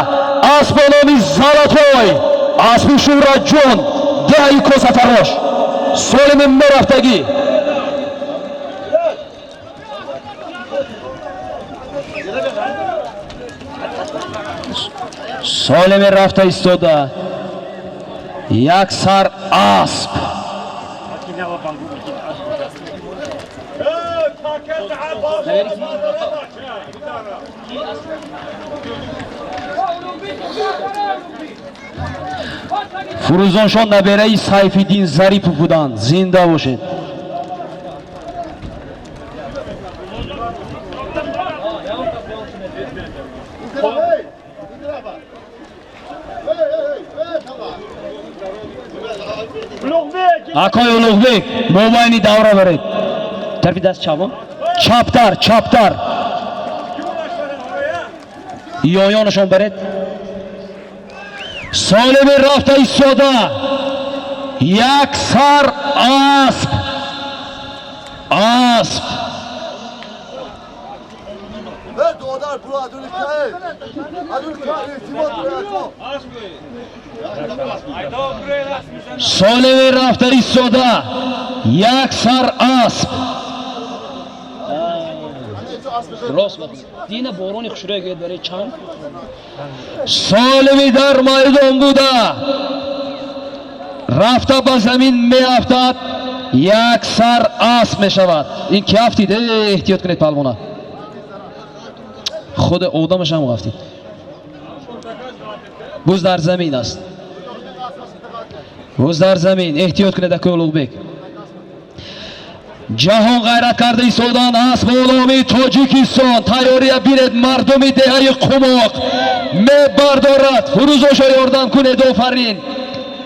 Speaker 4: аз бо номи Залатой асби Шӯҳратҷон деҳаи Косатарош солими мерафтагӣ солими рафта истода як сар асп Фурӯзоншон набераи Сайфиддин Зарипов буданд зинда бошед акои Улуғбек мобайни давра баред тарфи даст чапон чаптар чаптар ёёнашон баред солими рафта истода як сар асп асп солими рафта истода як сар асп дина борони хушрӯяг баре чанд солими дар майдон буда рафта ба замин меафтад як сар асп мешавад ин ки афтид эҳтиёт кунед палвона худ одамаш ҳам афтид буз дар замин аст буз дар замин эҳтиёт кунед акои Улуғбек ҷаҳон ғайрат карда истодан аст бо номи Тоҷикистон тайёрия биред мардуми деҳаи Қумоқ мебардорад Фурӯзон Шоҳ ёрдам кунед офарин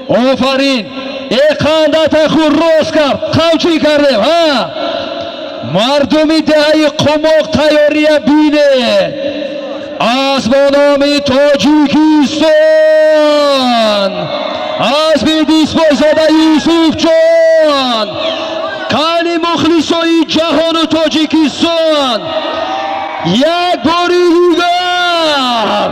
Speaker 4: офарин эқандатахур рост кард қавчӣ кардем ҳа мардуми деҳаи Қумоқ тайёрия бинед аз бо номи Тоҷикистон азби Дӯстбойзода Юсуфҷон кани мухлисои ҷаҳону Тоҷикистон як бори дигар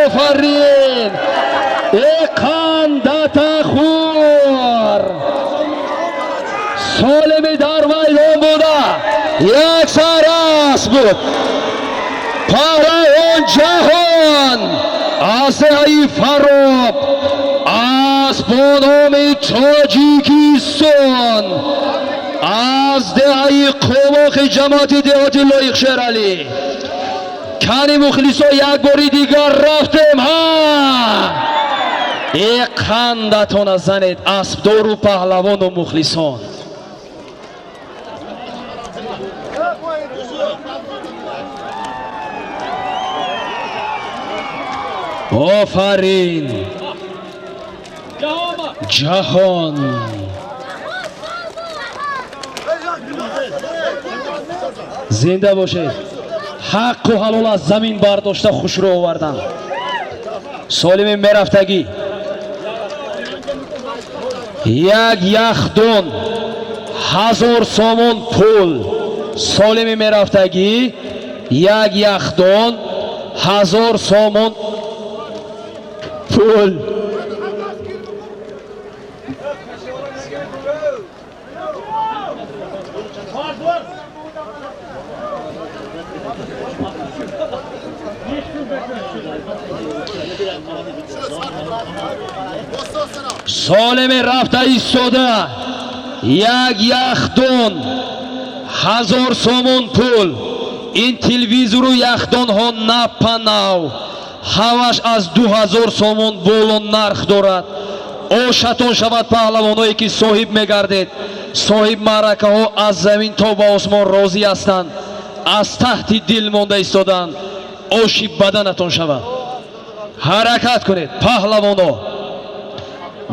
Speaker 4: офарин эқандатахур солими дар майдон буда як сар асп буд паҳлавон ҷаҳон аз деҳаи Фароб аз бо номи Тоҷикистон аз деҳаи Қумоқи ҷамоати деҳоти Лоиқ Шералӣ кани мухлисо як бори дигар рафтем ҳа эқандатона занед аспдору паҳлавону мухлисон офарин ҷаҳон зинда бошед ҳаққу ҳалол аз замин бардошта хушрӯ овардан солими мерафтагӣ як яхдон 1000 сомон пул солими мерафтагӣ як яхдон 1000 сомон пул Солим рафта истода як яхдон 1000 сомон пул ин телевизору яхдонҳо напанав ҳаваш аз 2000 сомон боло нарх дорад. ошатон шавад паҳлавоное ки соҳиб мегардед, соҳиб маъракаҳо аз замин то ба осмон розӣ ҳастанд, аз таҳти дил монда истоданд. оши баданатон шавад. ҳаракат кунед паҳлавоно.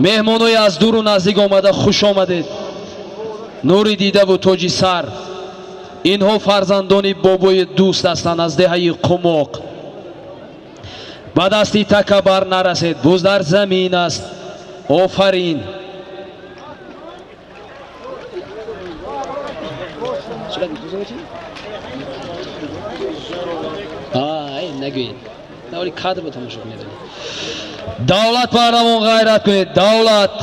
Speaker 4: меҳмонои аз дуру наздик омада хуш омадед. нури дидаву тоҷи сар, инҳо фарзандони бобои дӯст ҳастанд аз деҳаи қумоқ. ба дасти такабар нарасед, буз дар замин аст. офарин. давлат паҳлавон ғайрат кунед. давлат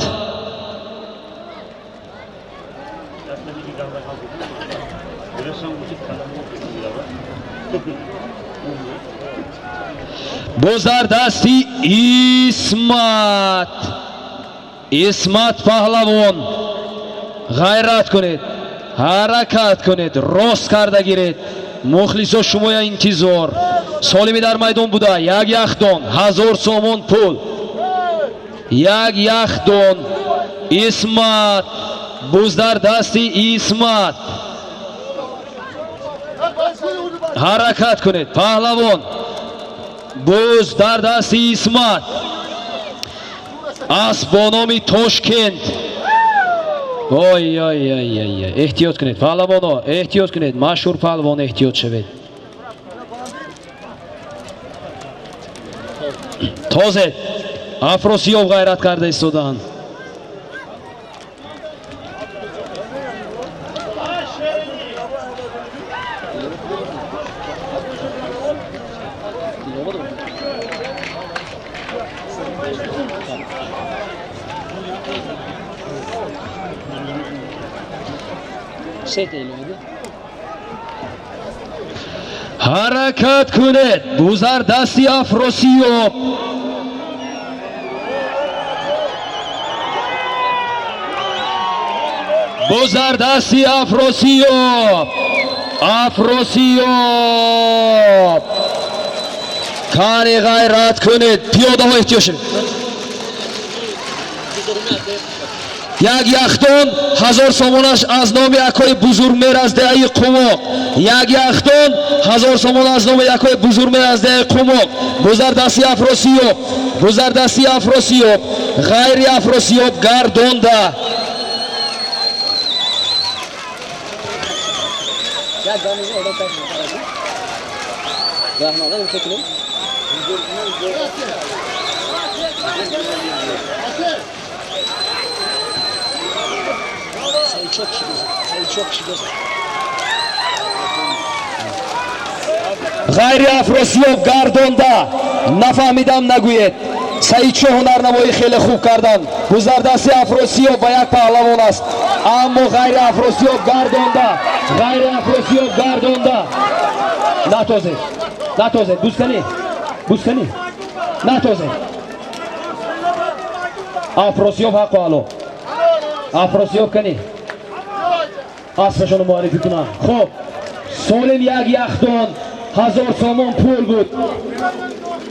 Speaker 4: боз дар дасти исмат. исмат паҳлавон ғайрат кунед, ҳаракат кунед, рост карда гиред. мухлисо шумоя интизор. солими дар майдон буда як яхдон 1000 сомон пул. як яхдон. исмат. буз дар дасти исмат. ҳаракат кунед паҳлавон. буз дар дасти исмат. اسب با نام تاشکند. احتیاط کنید پهلوانا، احتیاط کنید. مشهور پهلوان احتیاط شوید. تازه افراسیاب غیرت کرده ایستادند. حرکت کنید. بوزر دستی افراسیاب. بوزر دستی افراسیاب. افراسیاب کاری غیرت کنید. پیاده ها احتیاط شد. یک یختون 1000 سومونش از نام یکای بزرگ میر از دهه قماق. یک یختون 1000 سومون از نام یکای بزرگ میر از دهه قماق. بزر دستی افراسیاب. بزر دستی افراسیاب. غیر افراسیاب گردونده. غیر افراسیاب گردونده. نفهمیدم نگوید. سعید شاه هنرنمایی خیلی خوب کردن. گذر دستی افراسیاب با یک پهلوان است، اما غیر افراسیاب گردونده. غیر افراسیاب گردونده. نتازه نتازه بوز کنی بوز کنی نتازه. افراسیاب حق و علو. افراسیاب کنی اسمشون رو معرفی کنم. خب سالم یک یختون 1000 سومون پول بود.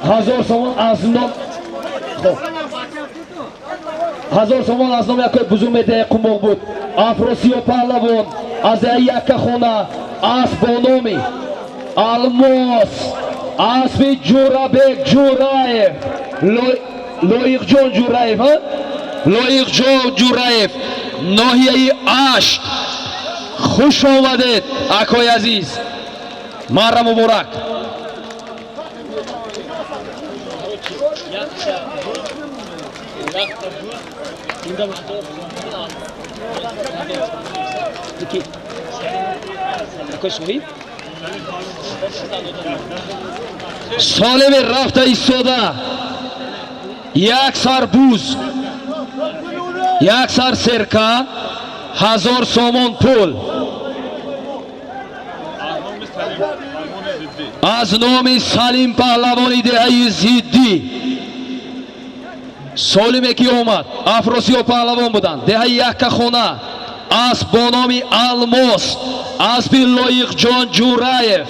Speaker 4: 1000 سومون از نام. خب 1000 سومون از نام یک بزرگ میده قماق بود. افراسیاب پهلوان از یک خونه اسب با نامی الماس اسب جورابک جورایف لایق جان جورایف لایق جان جورایف ناحیه اشت. خوش آمدید اکای عزیز. مره مبارک. سالم رفته ایستاده. یک سر بوز، یک سر سرکه، 1000 سومون پول. از نام سلیم پهلوانی دهه زیدی. солиме ки омад афросиё паҳлавон буданд. деҳаи яккахона асб бо номи Алмос, асби Лоиқҷон Ҷураев,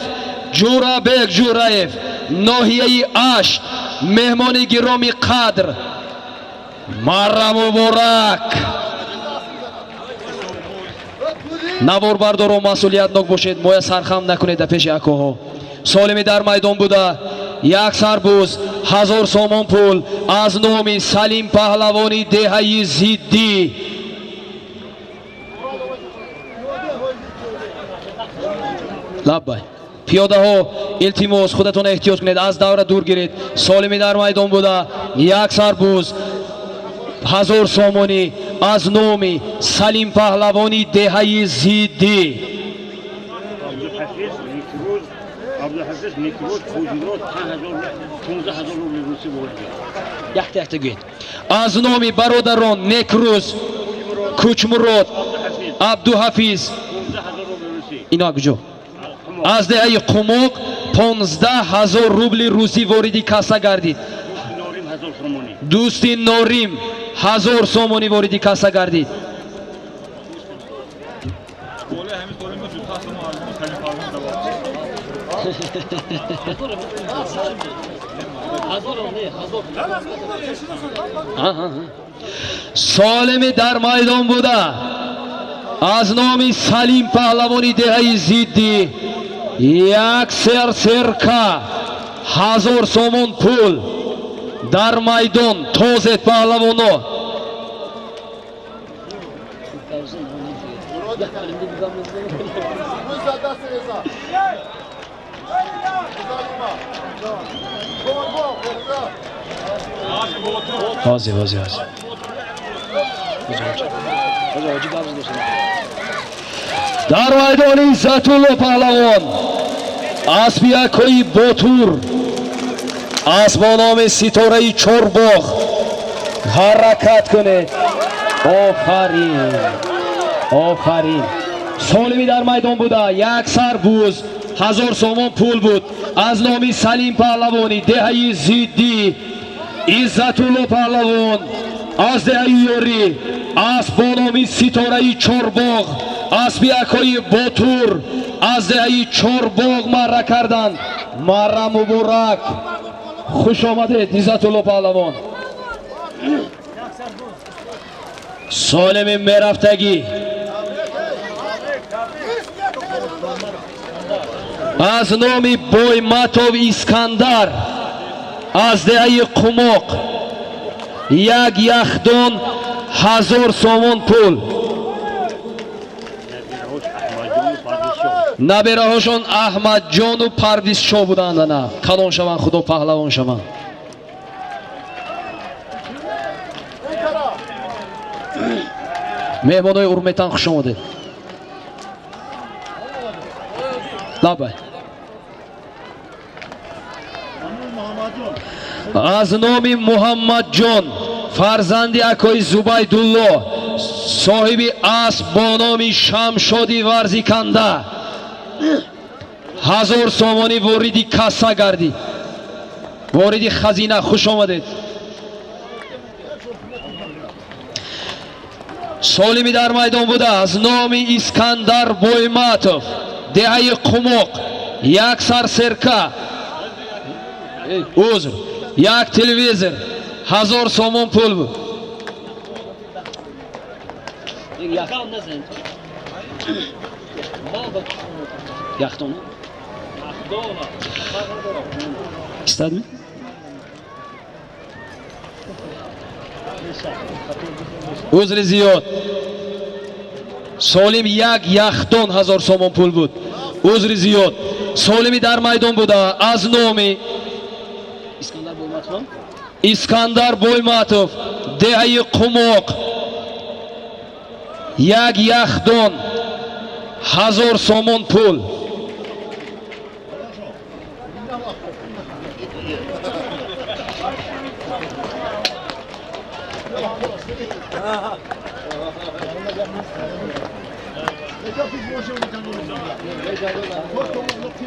Speaker 4: Ҷурабек Ҷураев, ноҳияи Ашт, меҳмони гироми қадр, марра муборак. наворбардоро масъулиятнок бошед, моя сархам накунед дар пеши акоҳо. солими дар майдон буда як сарбуз 1000 сомон пул аз номи Салим паҳлавони деҳаи Зиддӣ. лаббай пиёдаҳо илтимос худатон эҳтиёт кунед, аз давра дур гиред. солими дар майдон буда як сарбуз 1000 сомонӣ аз номи Салим паҳлавони деҳаи Зиддӣ.
Speaker 2: Abdülhafiz Nekroz Kozilot 15000 rubl rusi bo'ldi.
Speaker 4: Yaxta gӯед. аз номи бародарон Некрӯз, Кучмурод, Абдуҳафиз
Speaker 2: 15000 rubl rusi.
Speaker 4: ино куҷо? аз деҳаи Қумоқ 15000 рубли русӣ вориди касса гардид.
Speaker 2: Norim 1000 somoni.
Speaker 4: дӯсти Норим 1000 сомонӣ вориди касса гардид. солими дар майдон буда аз номи Салим паҳлавони деҳаи Зиддӣ як серка 1000 сомон пул дар майдон. тозед паҳлавоно. Hozir. Дар майдони Иzzatullo паҳлавон асби акои Ботур, асб бо номи Ситораи Чорбоғ ҳаракат кунед. офарин. солими дар майдон буда як сарбуз 1000 сомон пул буд аз номи Салим паҳлавони деҳаи Зиддӣ. Izzatullo паҳлавон аз деҳаи Ёрӣ асб бо номи Ситораи Чорбоғ, асби акои Ботур аз деҳаи Чорбоғ марра карданд. марра муборак. хуш омадед Izzatullo паҳлавон. солими мерафтагӣ аз номи Бойматов Искандар аз деҳаи Қумоқ як яхдон 1000 сомон пул. набераҳошон Аҳмадҷону Парвизшоҳ буданд. ана калон шаванд, худо паҳлавон шаванд. меҳмонои урметан хуш омадед. лаббай. аз номи Муҳаммадҷон фарзанди акои Зубайдулло, соҳиби асб бо номи Шамшоди Варзиканда 1000 сомонӣ вориди касса гардид, вориди хазина. хуш омадед. солими дар майдон буда аз номи Искандар Бойматов деҳаи Қумоқ як сарсерка, узр, як телевизор 1000 сомон пул буд. истадми? узри зиёд. солим як яхдон 1000 сомон пул буд. узри зиёд. солими дар майдон буда аз номи Искандар Бойматов деҳаи Қумоқ як яхдон 1000 сомон пул.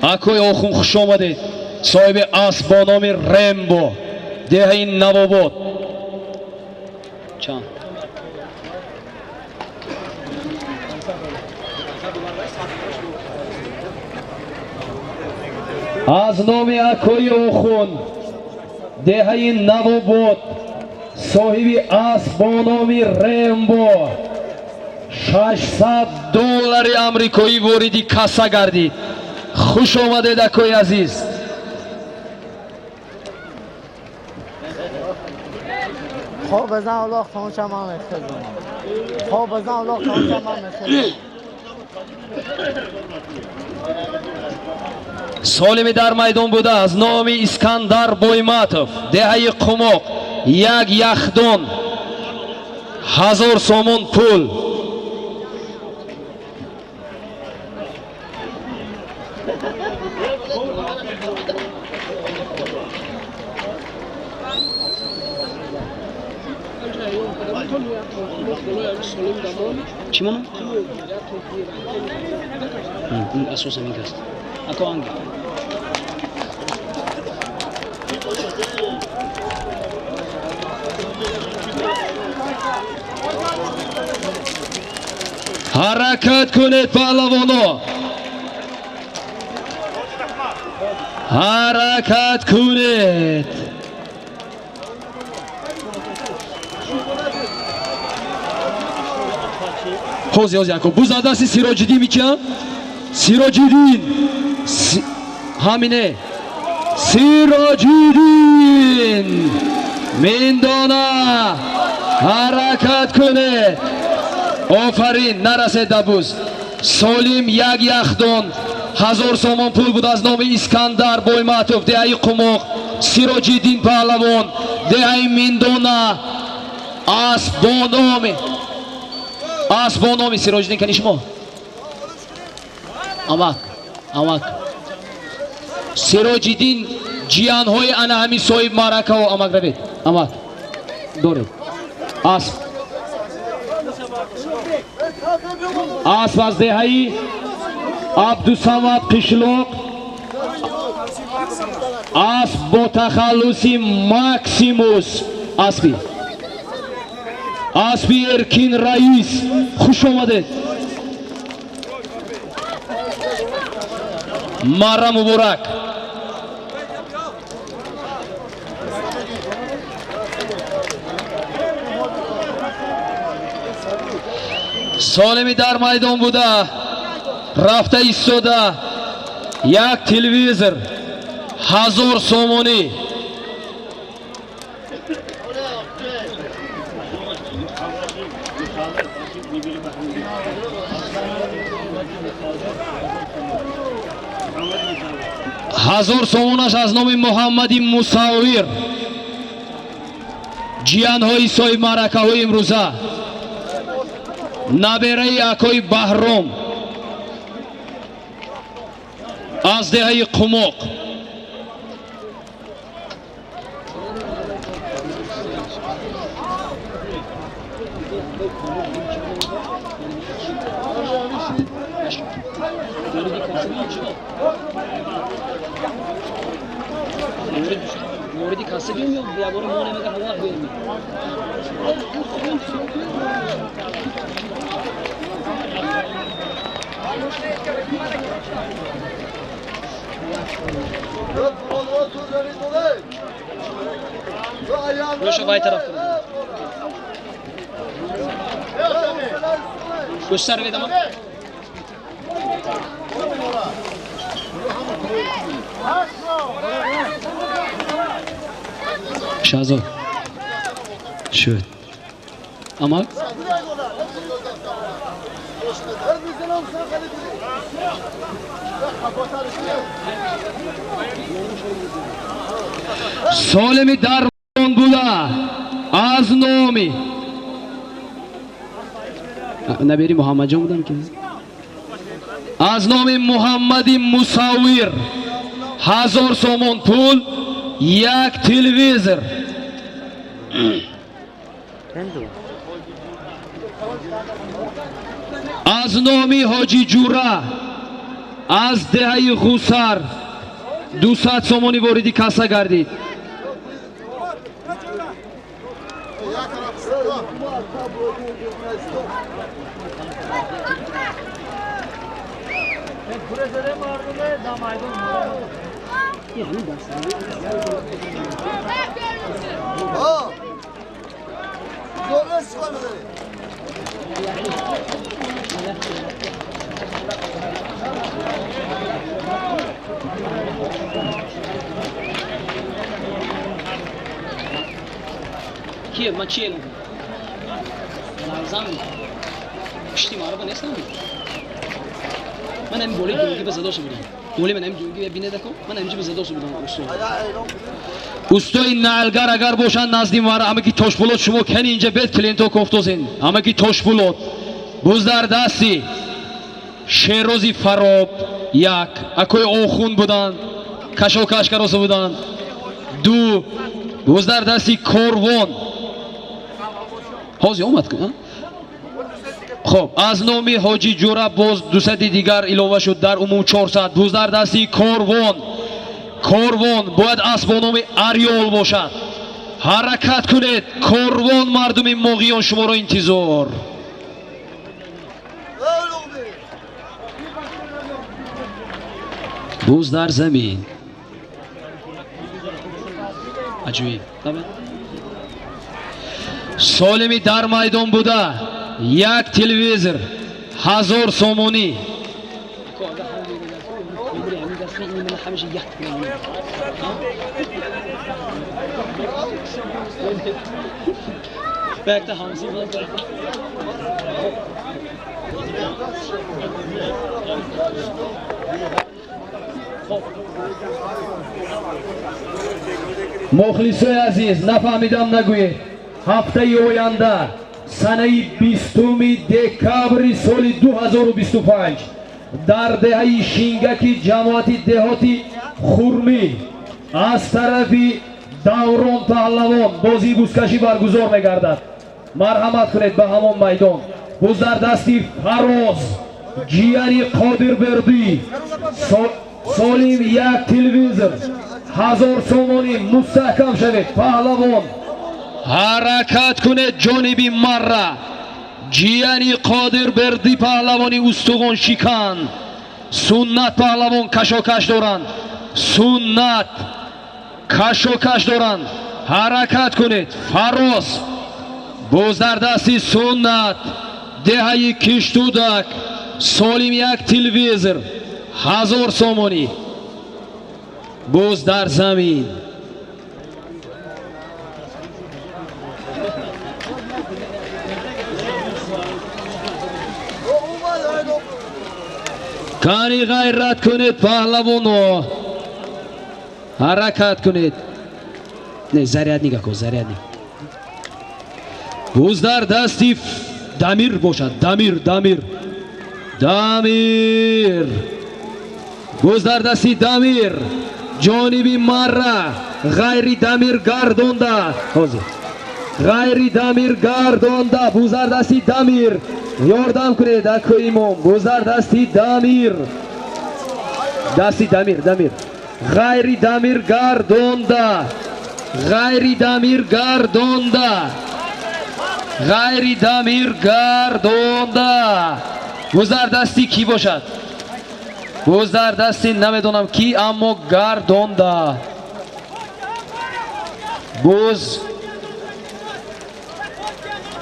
Speaker 4: акои Охун хуш омадед. соҳиби асб бо номи Рембо деҳаи Навобод
Speaker 1: چند
Speaker 4: از نام اکوی اوخون دهه نواباد صاحب اسب با نام ریمبو $600 امریکایی واردی کاسا گردید. خوش آمدید اکوی عزیز.
Speaker 6: خب بزن اولاق تمام شما مخزن. خب بزن اولاق تمام شما مخزن.
Speaker 4: سالمی در میدان بوده از نام اسکندر بویماتوف دهه قماق یک یخدان 1000 سومون پول.
Speaker 1: چی مانو؟ این اساس همین است. اکو هنگی
Speaker 4: حرکت کنید پهلوانا، حرکت کنید. خوز یاز یکو بوزاده سی سیراجیدی میکن سیراجیدین همینه سیراجیدین میندانه حرکت کنه. آفرین نرسید دبوز. سالم یک یخدان 1000 سومون پول بود از نام اسکندر بویماتوف دهه قماق سیراجیدین پهلوان دهه میندانه اسب با نام سیراجیدین کنی شما
Speaker 1: амак
Speaker 4: سیراجیدین جیانهای انا همی صاحب معرکه و امک روید امک دورید اسب از دهه عبدالصمد قشلوق اسب با تخلصی ماکسیموس اسبی ارکین رئیس خوش آمدید. مارا مبارک. سالمی در میدان بوده رفته ایستاده یک تلویزر 1000 سومونی هزار سومونش از نام محمد مصور جیانهای صاحب معرکه های امروزه نبره اکوی بهرام از دهه قماق
Speaker 1: موردی کاسه بیام یا بیابور ما نمیگه هوا بیام روشو بای طرف göster bir tamam. Şazo. Şöyle. Ama
Speaker 4: Solemi darman bula az nomi Naberi Muhammed Can budan ki az nomi Muhammadi Musawir 1000 somon pul yak televizor az nomi Hoji Jura az dehayi Khusar 200 somoni voridi kasa gardid
Speaker 1: کیه من چیه لازم پشتی مارا نیستم من هم گولی جونگی به زداش بودم گولی من هم جونگی ببینه دکو من همینجا به زداش بودم اوستای نالگر اگر باشن نزدیم واره همه کی توش بولد شما کنی اینجا بیت کلینتو کوفتوزین همه کی توش بولد بوز در دستی شیروزی فراب یک اکوی اوخون بودن کشو کش کروسه بودن دو بوز در دستی کوروان حاضی اومد کنم خب از نامی حاجی جورا باز 200 دیگر ایلاوه شد در عموم 400 بوز در دستی کوروان باید اسب با نام اریول باشد حرکت کنید کوروان مردم موقعیان شما را انتظار بوز در زمین عجیب سالمی در میدان بوده یک تلویزر 1000 سومونی
Speaker 4: مخلصای عزیز نفهمیدم نگویید هفته آینده سنه 20 دکامبر سال 2025 در دهه شینگکی جماعت دهاتی خورمی از طرف دوران پهلوان بازی بوزکشی برگزار میگردد مرحمت کنید به همان میدان بوز در دستی فراز جیانی قادر بردی سالیم یک تلویزر 1000 سومانی مستحکم شوید پهلوان حرکت کنید جانبی مره جیانی قادر بردی پهلوانی استخوان شکن سنت پهلوان کشاکش دارند سنت کشاکش دارند حرکت کنید فراز باز در دستی سنت دهه کشتودک سالیم یک تلویزر 1000 سومانی باز در زمین کانی غیرت کنید پهلوانو حرکت کنید نه زریعت نگاه کن زریعت نگاه بوز در دستی دمیر باشد دمیر بوز در دستی دمیر جانبی مره غیری دمیر گردونده غیری دمیر گردونده بوز در دستی دمیر یاردم کنید اکو ایمام بوز در دستی دمیر غیری دمیر گردونده بوز در دستی کی باشد بوز در دستی نمیدونم کی اما گردونده بوز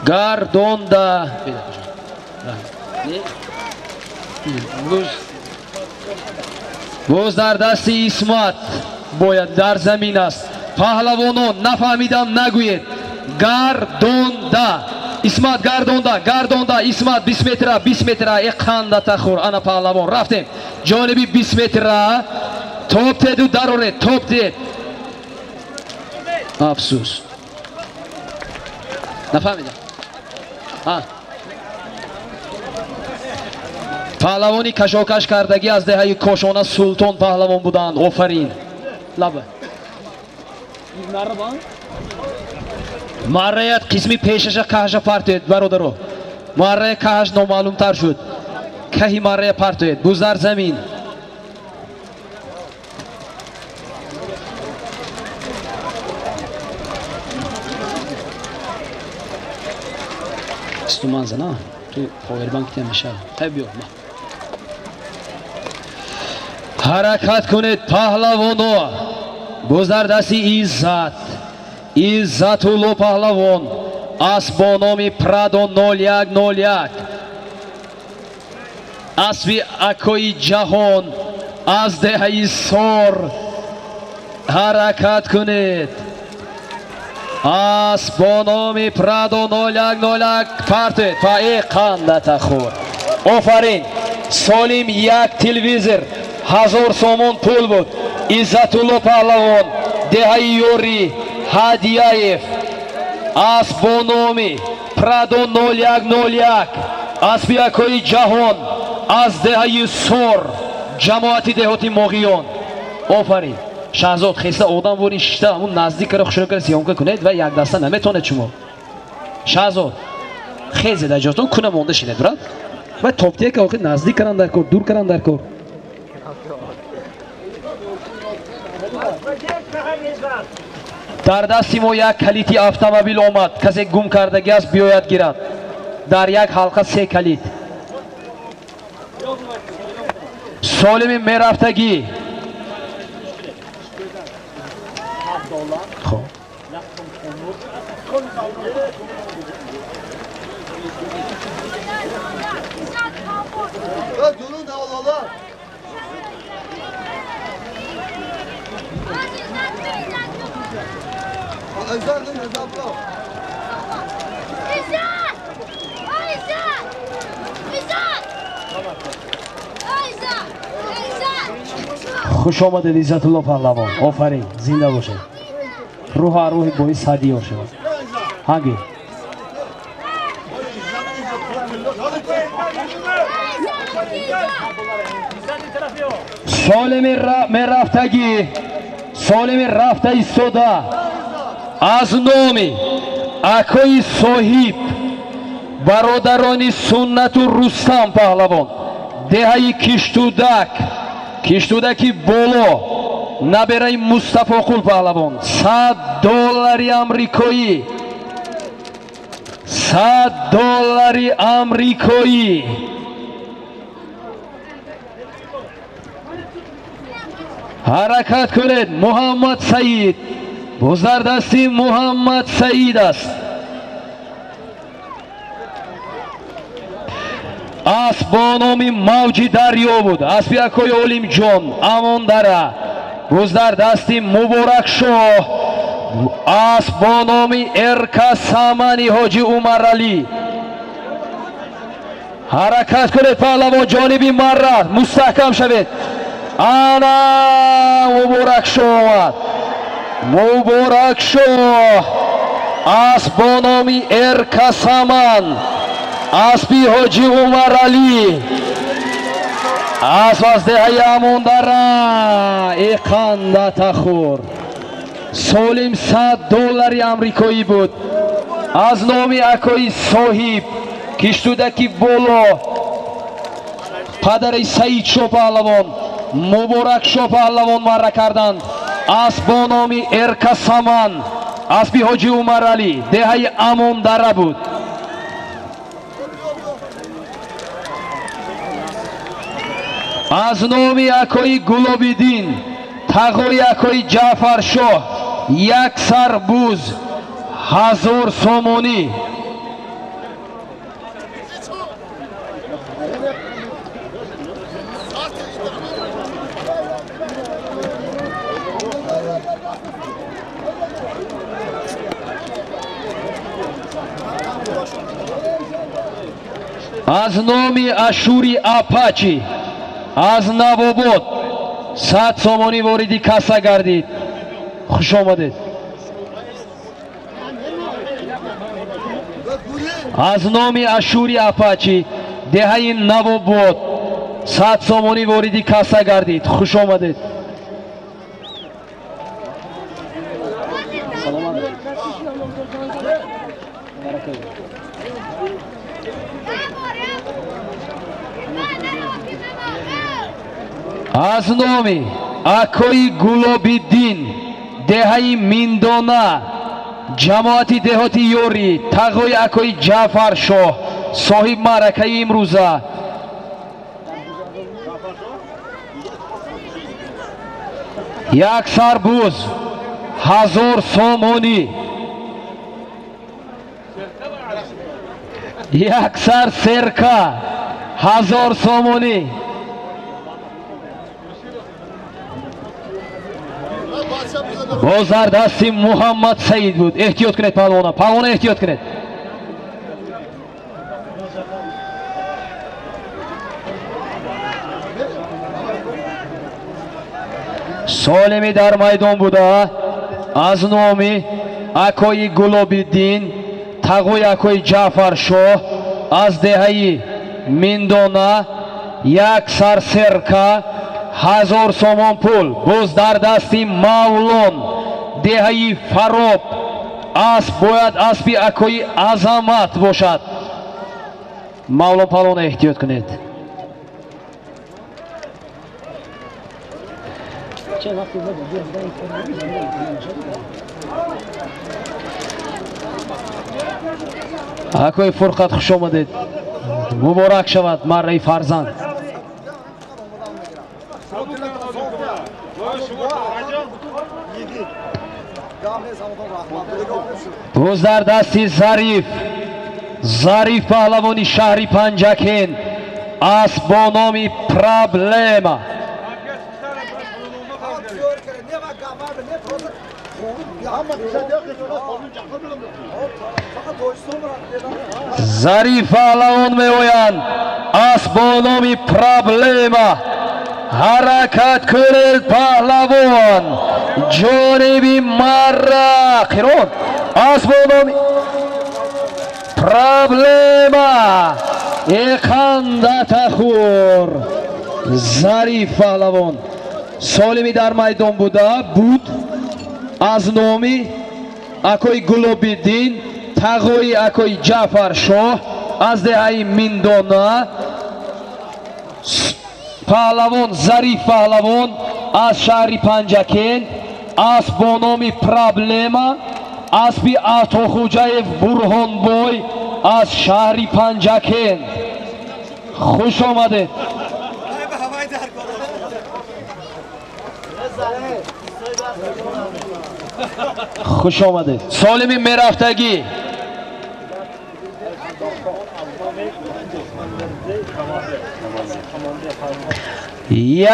Speaker 4: گردونده بوز در دستی اسمت باید در زمین است پهلوانو نفهمیدم نگوید گردونده اسمت گردونده اسمت 20 متر اقنده تخور انا پهلوان رفتیم جانبی 20 متر توپ تدو دراره توپ تد افسوس نفهمیدم پهلوانی کشاکش کردگی از دهه کاشانه سلطان پهلوان بودند آفرین لبه مرایت قسمی پیشش کهش پرتوید برادرو مرای کهش نامعلوم تر شد کهی مرای پرتوید بوز در زمین
Speaker 1: تومن زنا تو پاوربانک تماشا تبیو ما حرکت کنید پهلوانو گذردستی عزت‌الله پهلوان اسب با نام پرادو 0101 اسب اکوی جهان از دهه سور حرکت کنید اسب با نام پرادو 0101 پرتید پای قندت خور آفرین سالم یک تلویزور 1000 سومون پول بود عزت‌الله پهلوان دهه یوری هدیایف اسب با نام پرادو 0101 اسب اکوی جهان از دهه سور جماعتی دهاتی ماغیان آفرین شهزاد خیسته آدم بورین شیشته همون نزدیک رو شروع کنید سیامکه کنید و یک دسته نمیتونه شما شهزاد خیلی در جاتون کنه مونده شینید برد و توپتیه که آخی نزدیک کرن در کار دور کرن در کار در دستی ما یک کلیتی автомобیل آمد کسی گم کردگی است بیاید گیرد در یک حلقه 3 کلید سالم میرفتگی خب خوش آمدید عزت‌الله پهلوان آفرین زنده باشه روح روح باعث هدیه شود هنگی سالم رفته ایستاده از نام اکوی صاحب برادران سنت و رستم پهلوان دهه کشتودکی боло набераи Мустафоқул паҳлавон $100 амрикоӣ $100 амрикоӣ ҳаракат кунед Муҳаммад Саид бузардасти Муҳаммад Саид аст اسب با نام موج دریا بود اسب اکوی علیم جان امان داره گذر دستی مبارک شاه اسب با نام ارکا سامانی حاجی عمر علی حرکت کنید پهلوان جانبی مره مستحکم شوید انا مبارک شاه مبارک شاه اسب با نام ارکا سامان اسبی حاجی عمر علی اسب از دهه امون داره ای قندت خور سالم $100 امریکایی بود از نام اکوی صاحب کشتودکی боло падари Саид шо паҳлавон муборак шо паҳлавон марра карданд اسب با نام ارکا سامان اسبی حاجی عمر علی دهه امون داره بود از نام اکوی گلابیدین تغای اکوی جعفر شاه یک سربوز 1000 سومونی از نام اشوری اپاچی از نواباد 100 سومانی واردی کاسا گردید خوش آمدید از نام اشوری اپاچی دهه نواباد 100 سومانی واردی کاسا گردید خوش آمدید از نام اکوی گلابیدین دهه میندانه
Speaker 4: ҷамоати деҳоти ёрӣ тағои акои ҷаъфар шоҳ соҳиб маъракаи имрӯза як сарбӯз 1000 сомонӣ, як сар серка 1000 сомонӣ, боз дар дасти муҳаммад саид буд. эҳтиёт кунед паҳлвона, паҳлвона эҳтиёт кунед. солими дар майдон буда аз номи акои Гулобиддин тағои акои Ҷаъфар шоҳ аз деҳаи Миндона як сар серка 1000 сомон пул. боз дар дасти Мавлон деҳаи Фароб асп бояд аспи акои Азамат бошад. Мавлон паҳлвона эҳтиёт кунед. акои Фурқат хуш омадед. муборак шавад марраи фарзанд. боз дар дасти Зариф паҳлавони шаҳри Панҷакент асп бо номи Проблема. Зариф паҳлавон меоянд асп бо номи Проблема. ҳаракат кунед паҳлавон, ҷониби марра қирон асп бо номи Проблема. эқандатахур Зариф паҳлавон солими дар майдон буда буд аз номи акои Гулобиддин тағои акои Ҷаъфар шоҳ аз деҳаи Миндона паҳлавон Зариф паҳлавон аз шаҳри Панҷакент асп бо номи Проблема аспи Атохӯҷаев Бурҳонбой аз шаҳри Панҷакент. хуш омадед. хуш омадед. солими мерафтагӣ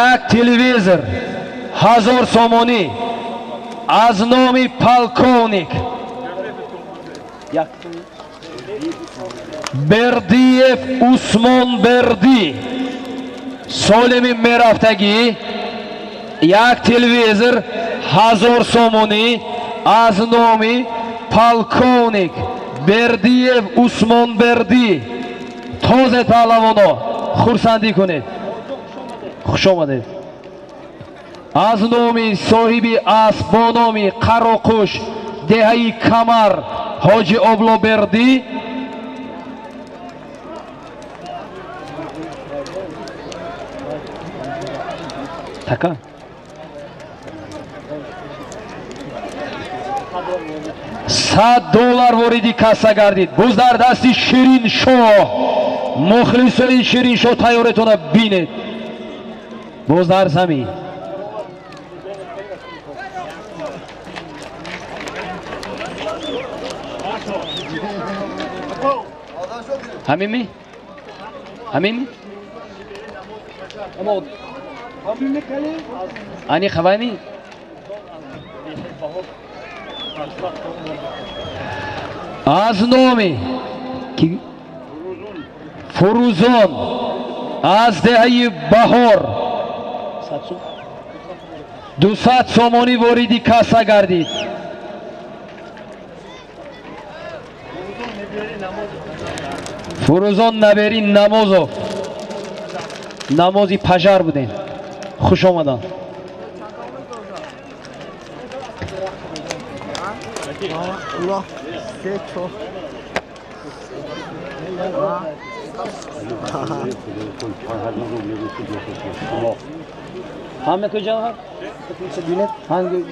Speaker 4: як телевизор 1000 сомонӣ аз номи полковник Бердиев Усмон Бердӣ. солими мерафтагӣ як телевизор 1000 сомонӣ аз номи полковник Бердиев Усмон Бердӣ. тозед паҳлавоно, хурсандӣ кунед. хуш омадед. аз номи соҳиби асп бо номи Қароқуш деҳаи Камар ҳоҷи Облобердӣ така $100 вориди касса гардид. боз дар дасти Шириншоҳ мухлисони Шириншоҳ тайёретона бинед. боз дар замин ҳамими ани хавани аз номи Фурӯзон аз деҳаи Баҳор 200 сомонӣ вориди касса гардид. Фурӯзон Набери Намозов намози пажар буден. хуш омадан. Hamle koyacağım. Hangi?